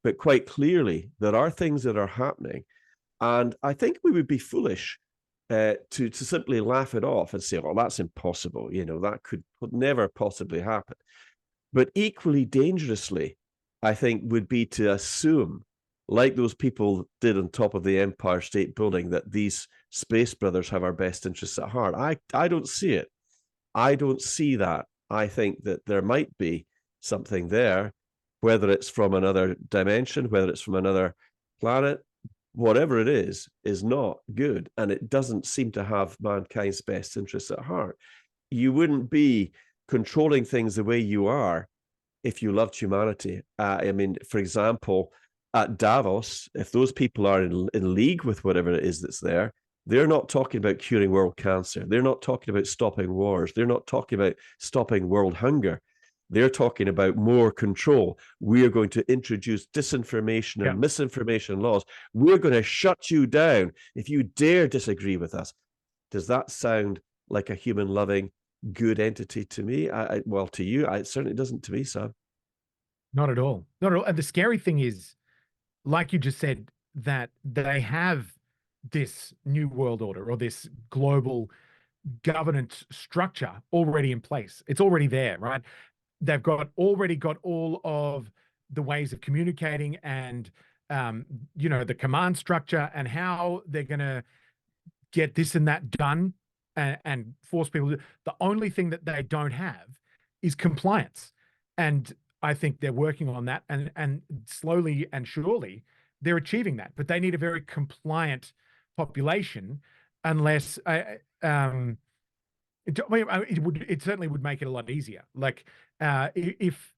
But quite clearly, there are things that are happening. And I think we would be foolish to simply laugh it off and say, well, that's impossible. That could never possibly happen. But equally dangerously, I think, would be to assume, like those people did on top of the Empire State Building, that these space brothers have our best interests at heart. I don't see it. I don't see that. I think that there might be something there, whether it's from another dimension, whether it's from another planet, whatever it is not good. And it doesn't seem to have mankind's best interests at heart. You wouldn't be controlling things the way you are if you loved humanity. I mean, for example, at Davos, if those people are in league with whatever it is that's there, they're not talking about curing world cancer. They're not talking about stopping wars. They're not talking about stopping world hunger. They're talking about more control. We are going to introduce disinformation and misinformation laws. We're going to shut you down if you dare disagree with us. Does that sound like a human loving, good entity to me? Well, to you, it certainly doesn't to me, Sam. Not at all. Not at all. And the scary thing is, like you just said, that they have this new world order or this global governance structure already in place. It's already there, right? They've already got all of the ways of communicating and the command structure and how they're going to get this and that done and force people to. The only thing that they don't have is compliance. And I think they're working on that, and slowly and surely they're achieving that. But they need a very compliant population, unless it certainly would make it a lot easier. Like if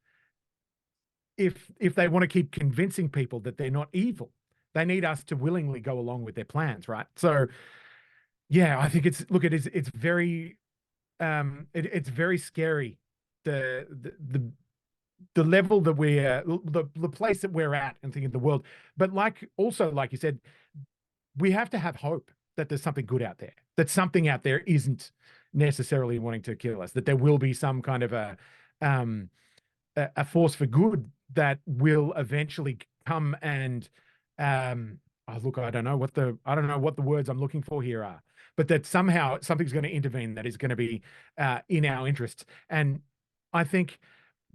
they want to keep convincing people that they're not evil, they need us to willingly go along with their plans, right? So yeah, I think it's very it's very scary, the level that we're the place that we're at and thinking the world. But like you said, we have to have hope that there's something good out there, that something out there isn't necessarily wanting to kill us, that there will be some kind of a force for good that will eventually come and look, I don't know what the words I'm looking for here are, but that somehow something's going to intervene that is going to be in our interests. And I think,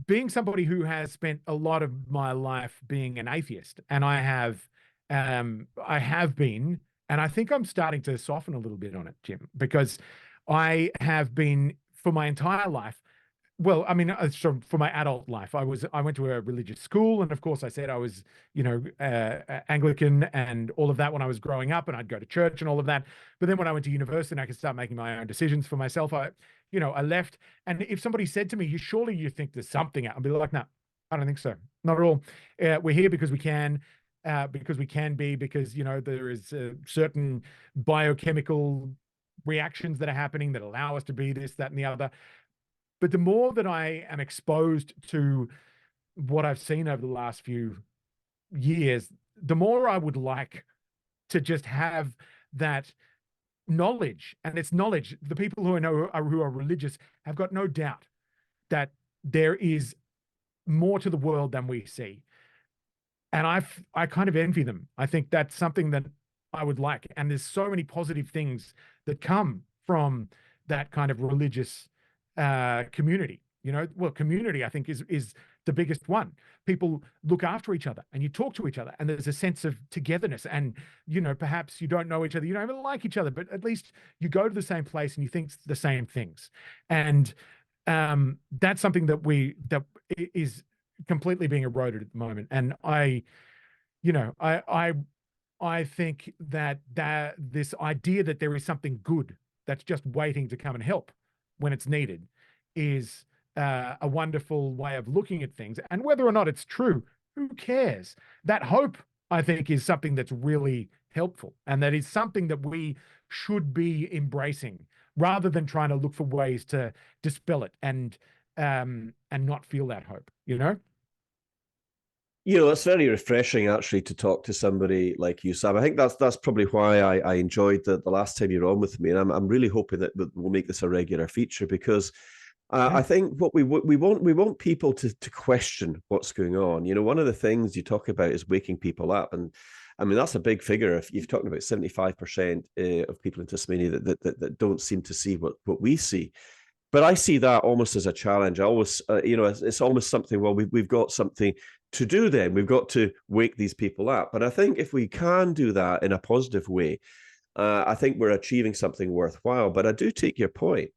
being somebody who has spent a lot of my life being an atheist, and I have been, and I think I'm starting to soften a little bit on it, Jim, because I have been for my entire life. Well, I mean, for my adult life, I went to a religious school, and of course, I said I was, Anglican and all of that when I was growing up, and I'd go to church and all of that. But then when I went to university and I could start making my own decisions for myself, I left. And if somebody said to me, you think there's something out, I'd be like, no, I don't think so, not at all. We're here because we can. Because there is certain biochemical reactions that are happening that allow us to be this, that, and the other. But the more that I am exposed to what I've seen over the last few years, the more I would like to just have that knowledge. And it's knowledge. The people who are religious have got no doubt that there is more to the world than we see. And I kind of envy them. I think that's something that I would like. And there's so many positive things that come from that kind of religious community. Community, I think, is the biggest one. People look after each other, and you talk to each other, and there's a sense of togetherness. And perhaps you don't know each other, you don't even like each other, but at least you go to the same place and you think the same things. And that's something that is completely being eroded at the moment. And I think that this idea that there is something good that's just waiting to come and help when it's needed is a wonderful way of looking at things. And whether or not it's true, who cares? That hope, I think, is something that's really helpful, and that is something that we should be embracing rather than trying to look for ways to dispel it and not feel that hope. It's very refreshing actually to talk to somebody like you, Sam. I think that's probably why I enjoyed the last time you were on with me, and I'm really hoping that we'll make this a regular feature, because I think what we want people to question what's going on. One of the things you talk about is waking people up, and I mean that's a big figure. If you've talked about 75% of people in Tasmania that don't seem to see what we see. But I see that almost as a challenge. I always, it's almost something. Well, we've got something to do. Then we've got to wake these people up. But I think if we can do that in a positive way, I think we're achieving something worthwhile. But I do take your point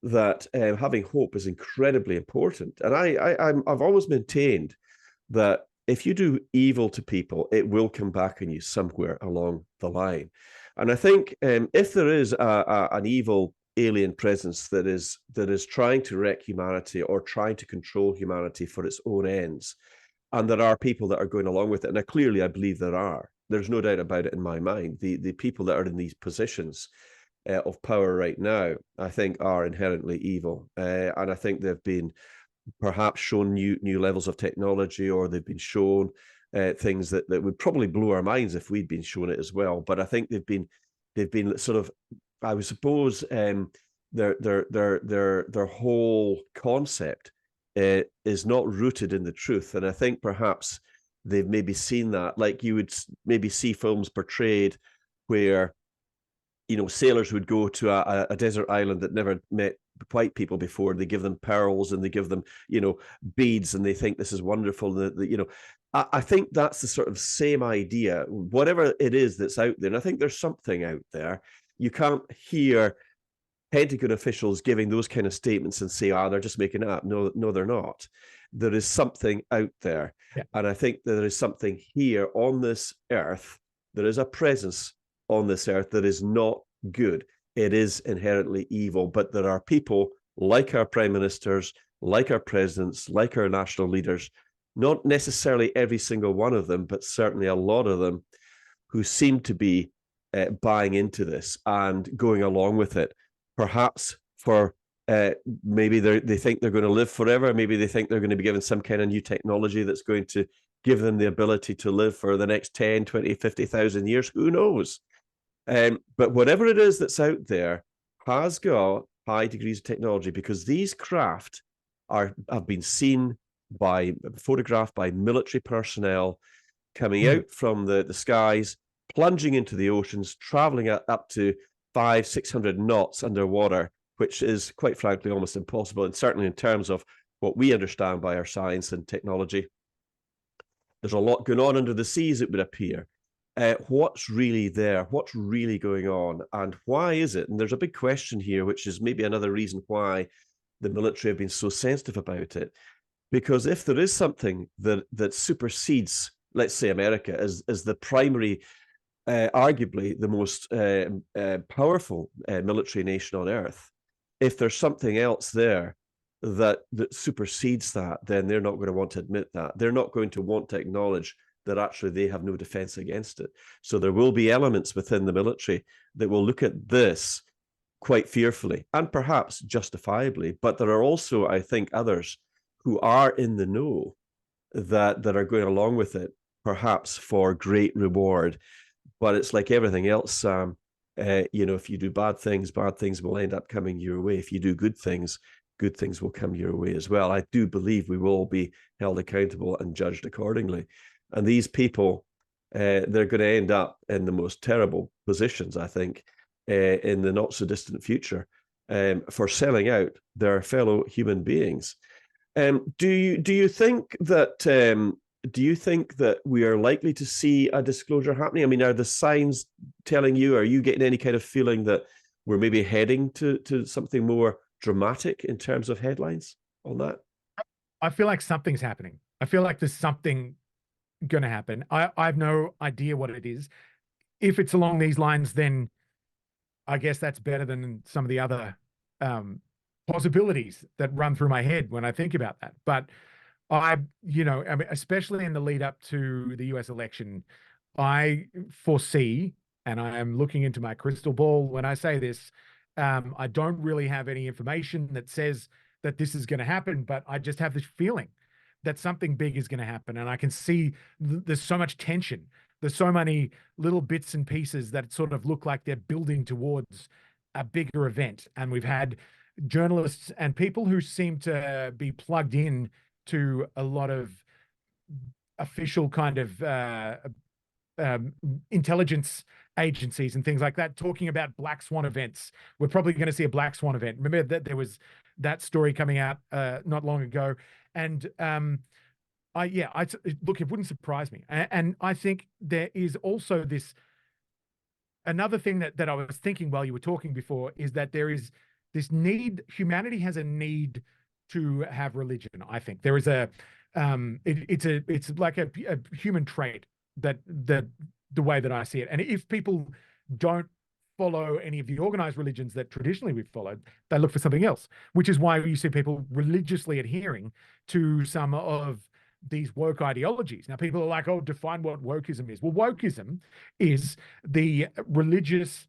that having hope is incredibly important. And I've always maintained that if you do evil to people, it will come back on you somewhere along the line. And I think if there is an evil alien presence that is trying to wreck humanity or trying to control humanity for its own ends, and there are people that are going along with it, and clearly I believe there are. There's no doubt about it in my mind. The people that are in these positions of power right now, I think, are inherently evil, and I think they've been perhaps shown new levels of technology, or they've been shown things that would probably blow our minds if we'd been shown it as well. But I think they've been sort of, I would suppose, their whole concept is not rooted in the truth, and I think perhaps they've maybe seen that, like you would maybe see films portrayed where sailors would go to a desert island that never met white people before. They give them pearls and they give them, beads, and they think this is wonderful. I think that's the sort of same idea, whatever it is that's out there. And I think there's something out there. You can't hear Pentagon officials giving those kind of statements and say, they're just making it up. No, they're not. There is something out there. Yeah. And I think there is something here on this earth. There is a presence on this earth that is not good. It is inherently evil, but there are people like our prime ministers, like our presidents, like our national leaders, not necessarily every single one of them, but certainly a lot of them, who seem to be buying into this and going along with it, perhaps for maybe they think they're going to live forever. Maybe they think they're going to be given some kind of new technology that's going to give them the ability to live for the next 10, 20, 50,000 years. Who knows? But whatever it is that's out there has got high degrees of technology, because these craft have been seen photographed by military personnel coming out from the skies, plunging into the oceans, traveling up to 500-600 knots underwater, which is quite frankly almost impossible, and certainly in terms of what we understand by our science and technology. There's a lot going on under the seas, it would appear. What's really there? What's really going on? And why is it? And there's a big question here, which is maybe another reason why the military have been so sensitive about it. Because if there is something that supersedes, let's say, America as the primary, arguably the most powerful military nation on earth, if there's something else there that supersedes that, then they're not going to want to admit that. They're not going to want to acknowledge that actually they have no defense against it. So there will be elements within the military that will look at this quite fearfully, and perhaps justifiably. But there are also, I think, others who are in the know that are going along with it, perhaps for great reward. But it's like everything else, Sam. If you do bad things will end up coming your way. If you do good things will come your way as well. I do believe we will all be held accountable and judged accordingly. And these people, they're going to end up in the most terrible positions, I think, in the not so distant future, for selling out their fellow human beings. Do you think that we are likely to see a disclosure happening? I mean, are the signs telling you? Are you getting any kind of feeling that we're maybe heading to something more dramatic in terms of headlines on that? I feel like something's happening. I feel like there's something going to happen. I have no idea what it is. If it's along these lines, then I guess that's better than some of the other possibilities that run through my head when I think about that. But I mean, especially in the lead up to the US election, I foresee, and I am looking into my crystal ball when I say this, I don't really have any information that says that this is going to happen, but I just have this feeling that something big is going to happen. And I can see there's so much tension. There's so many little bits and pieces that sort of look like they're building towards a bigger event. And we've had journalists and people who seem to be plugged in to a lot of official kind of intelligence agencies and things like that talking about black swan events. We're probably going to see a black swan event. Remember that there was that story coming out not long ago, and look, it wouldn't surprise me. And I think there is also this another thing that I was thinking while you were talking before is that there is this need. Humanity has a need to have religion. I think there is it's like a human trait that the way that I see it. And if people don't follow any of the organized religions that traditionally we've followed, they look for something else, which is why you see people religiously adhering to some of these woke ideologies. Now, people are like, oh, define what wokeism is. Well, wokeism is the religious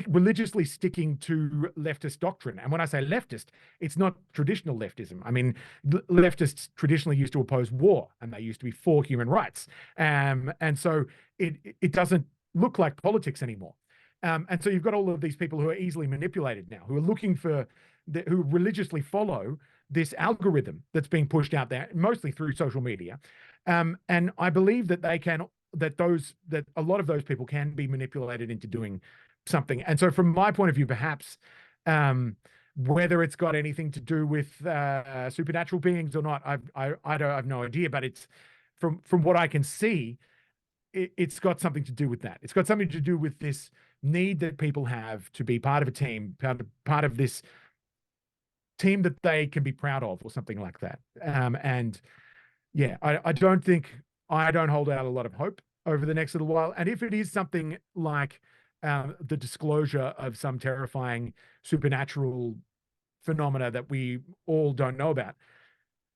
religiously sticking to leftist doctrine. And when I say leftist, it's not traditional leftism. I mean, leftists traditionally used to oppose war, and they used to be for human rights. And so it doesn't look like politics anymore. And so you've got all of these people who are easily manipulated now, who are looking for, who religiously follow this algorithm that's being pushed out there, mostly through social media. And I believe that that a lot of those people can be manipulated into doing something. And so from my point of view, perhaps whether it's got anything to do with supernatural beings or not, I have no idea, but it's from what I can see, it's got something to do with that. It's got something to do with this need that people have to be part of a team, part of this team that they can be proud of, or something like that. And yeah, I don't hold out a lot of hope over the next little while. And if it is something like the disclosure of some terrifying supernatural phenomena that we all don't know about,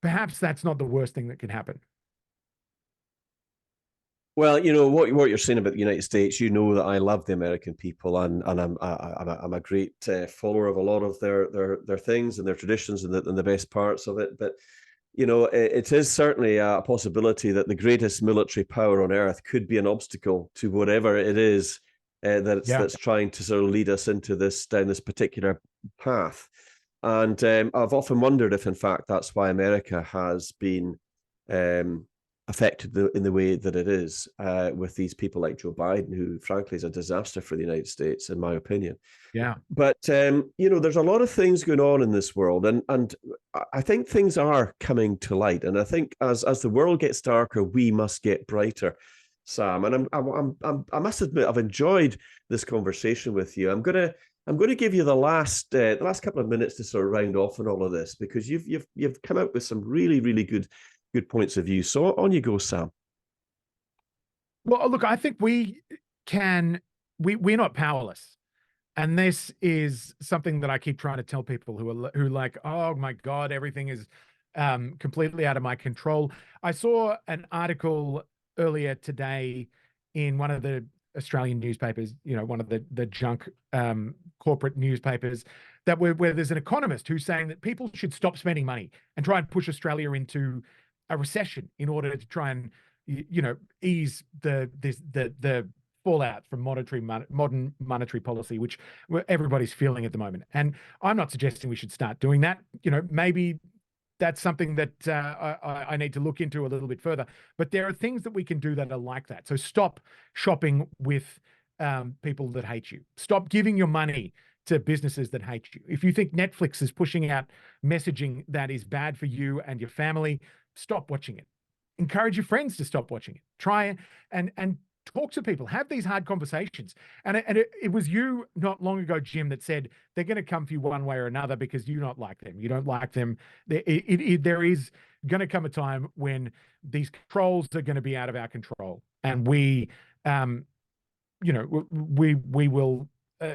perhaps that's not the worst thing that can happen. Well, you know what you're saying about the United States. You know that I love the American people, and I'm a great follower of a lot of their things and their traditions and the best parts of it. But you know, it is certainly a possibility that the greatest military power on earth could be an obstacle to whatever it is that's trying to sort of lead us into down this particular path. And I've often wondered if, in fact, that's why America has been affected in the way that it is with these people like Joe Biden, who frankly is a disaster for the United States, in my opinion. Yeah. But you know, there's a lot of things going on in this world, and I think things are coming to light. And I think as the world gets darker, we must get brighter, Sam. And I must admit, I've enjoyed this conversation with you. I'm gonna give you the last couple of minutes to sort of round off on all of this, because you've come out with some really good points of view. So on you go, Sam. Well, look, I think we're not powerless. And this is something that I keep trying to tell people who like, oh my God, everything is completely out of my control. I saw an article earlier today in one of the Australian newspapers, you know, one of the junk corporate newspapers, where there's an economist who's saying that people should stop spending money and try and push Australia into a recession in order to try and, you know, ease the fallout from modern monetary policy, which everybody's feeling at the moment. And I'm not suggesting we should start doing that. You know, maybe that's something that I need to look into a little bit further. But there are things that we can do that are like that. So stop shopping with people that hate you. Stop giving your money to businesses that hate you. If you think Netflix is pushing out messaging that is bad for you and your family, stop watching it. Encourage your friends to stop watching it. Try and talk to people, have these hard conversations. And it was you not long ago, Jim, that said they're going to come for you one way or another because you don't like them. You don't like them. There is going to come a time when these controls are going to be out of our control. And we will,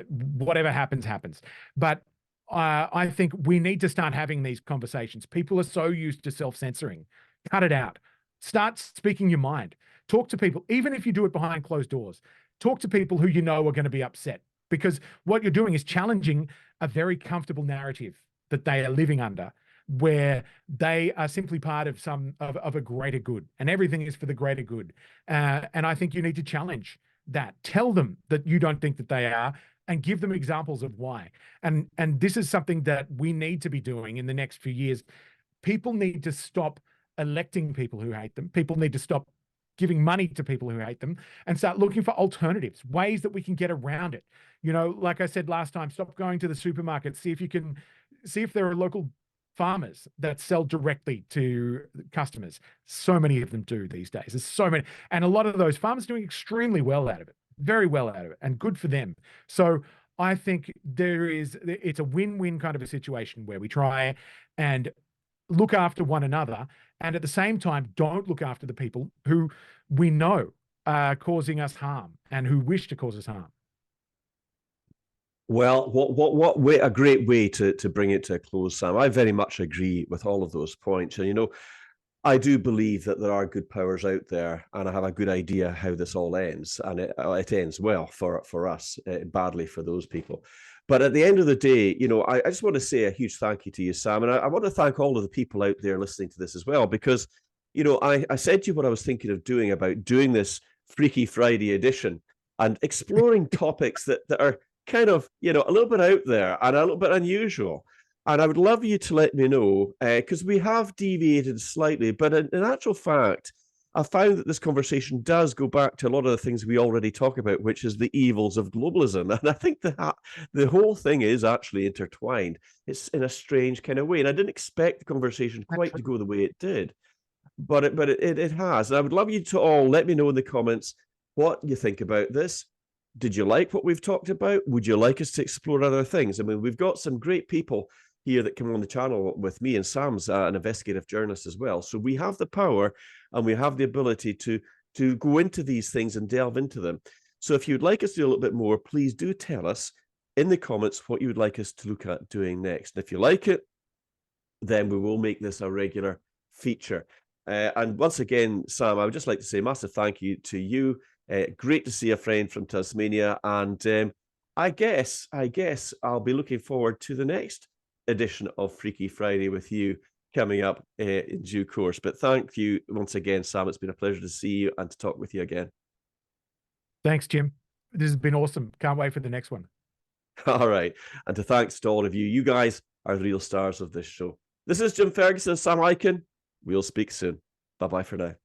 whatever happens. But I think we need to start having these conversations. People are so used to self-censoring. Cut it out. Start speaking your mind. Talk to people, even if you do it behind closed doors. Talk to people who you know are going to be upset, because what you're doing is challenging a very comfortable narrative that they are living under, where they are simply part of a greater good, and everything is for the greater good. And I think you need to challenge that. Tell them that you don't think that they are, and give them examples of why. And this is something that we need to be doing in the next few years. People need to stop electing people who hate them. People need to stop giving money to people who hate them, and start looking for alternatives, ways that we can get around it. You know, like I said last time, stop going to the supermarket, see if there are local farmers that sell directly to customers. So many of them do these days. There's so many. And a lot of those farmers are doing extremely well out of it, very well out of it, and good for them. So I think it's a win-win kind of a situation where we try and look after one another, and at the same time, don't look after the people who we know are causing us harm and who wish to cause us harm. Well, what way, a great way to bring it to a close, Sam. I very much agree with all of those points. And, you know, I do believe that there are good powers out there, and I have a good idea how this all ends. And it ends well for us, badly for those people. But at the end of the day, you know, I just want to say a huge thank you to you, Sam. And I want to thank all of the people out there listening to this as well, because, you know, I said to you what I was thinking of doing about doing this Freaky Friday edition and exploring topics that are kind of, you know, a little bit out there and a little bit unusual. And I would love you to let me know, because we have deviated slightly, but in actual fact, I found that this conversation does go back to a lot of the things we already talk about, which is the evils of globalism. And I think that the whole thing is actually intertwined. It's in a strange kind of way. And I didn't expect the conversation quite to go the way it did, but it has. And I would love you to all let me know in the comments what you think about this. Did you like what we've talked about? Would you like us to explore other things? I mean, we've got some great people here that come on the channel with me, and Sam's an investigative journalist as well. So we have the power and we have the ability to go into these things and delve into them. So if you'd like us to do a little bit more, please do tell us in the comments what you would like us to look at doing next. And if you like it, then we will make this a regular feature. And once again, Sam, I would just like to say a massive thank you to you. Great to see a friend from Tasmania, and I guess I'll be looking forward to the next edition of Freaky Friday with you coming up in due course. But thank you once again, Sam. It's been a pleasure to see you and to talk with you again. Thanks, Jim. This has been awesome. Can't wait for the next one. All right. And to thanks to all of you. You guys are the real stars of this show. This is Jim Ferguson, Sam Ikin. We'll speak soon. Bye-bye for now.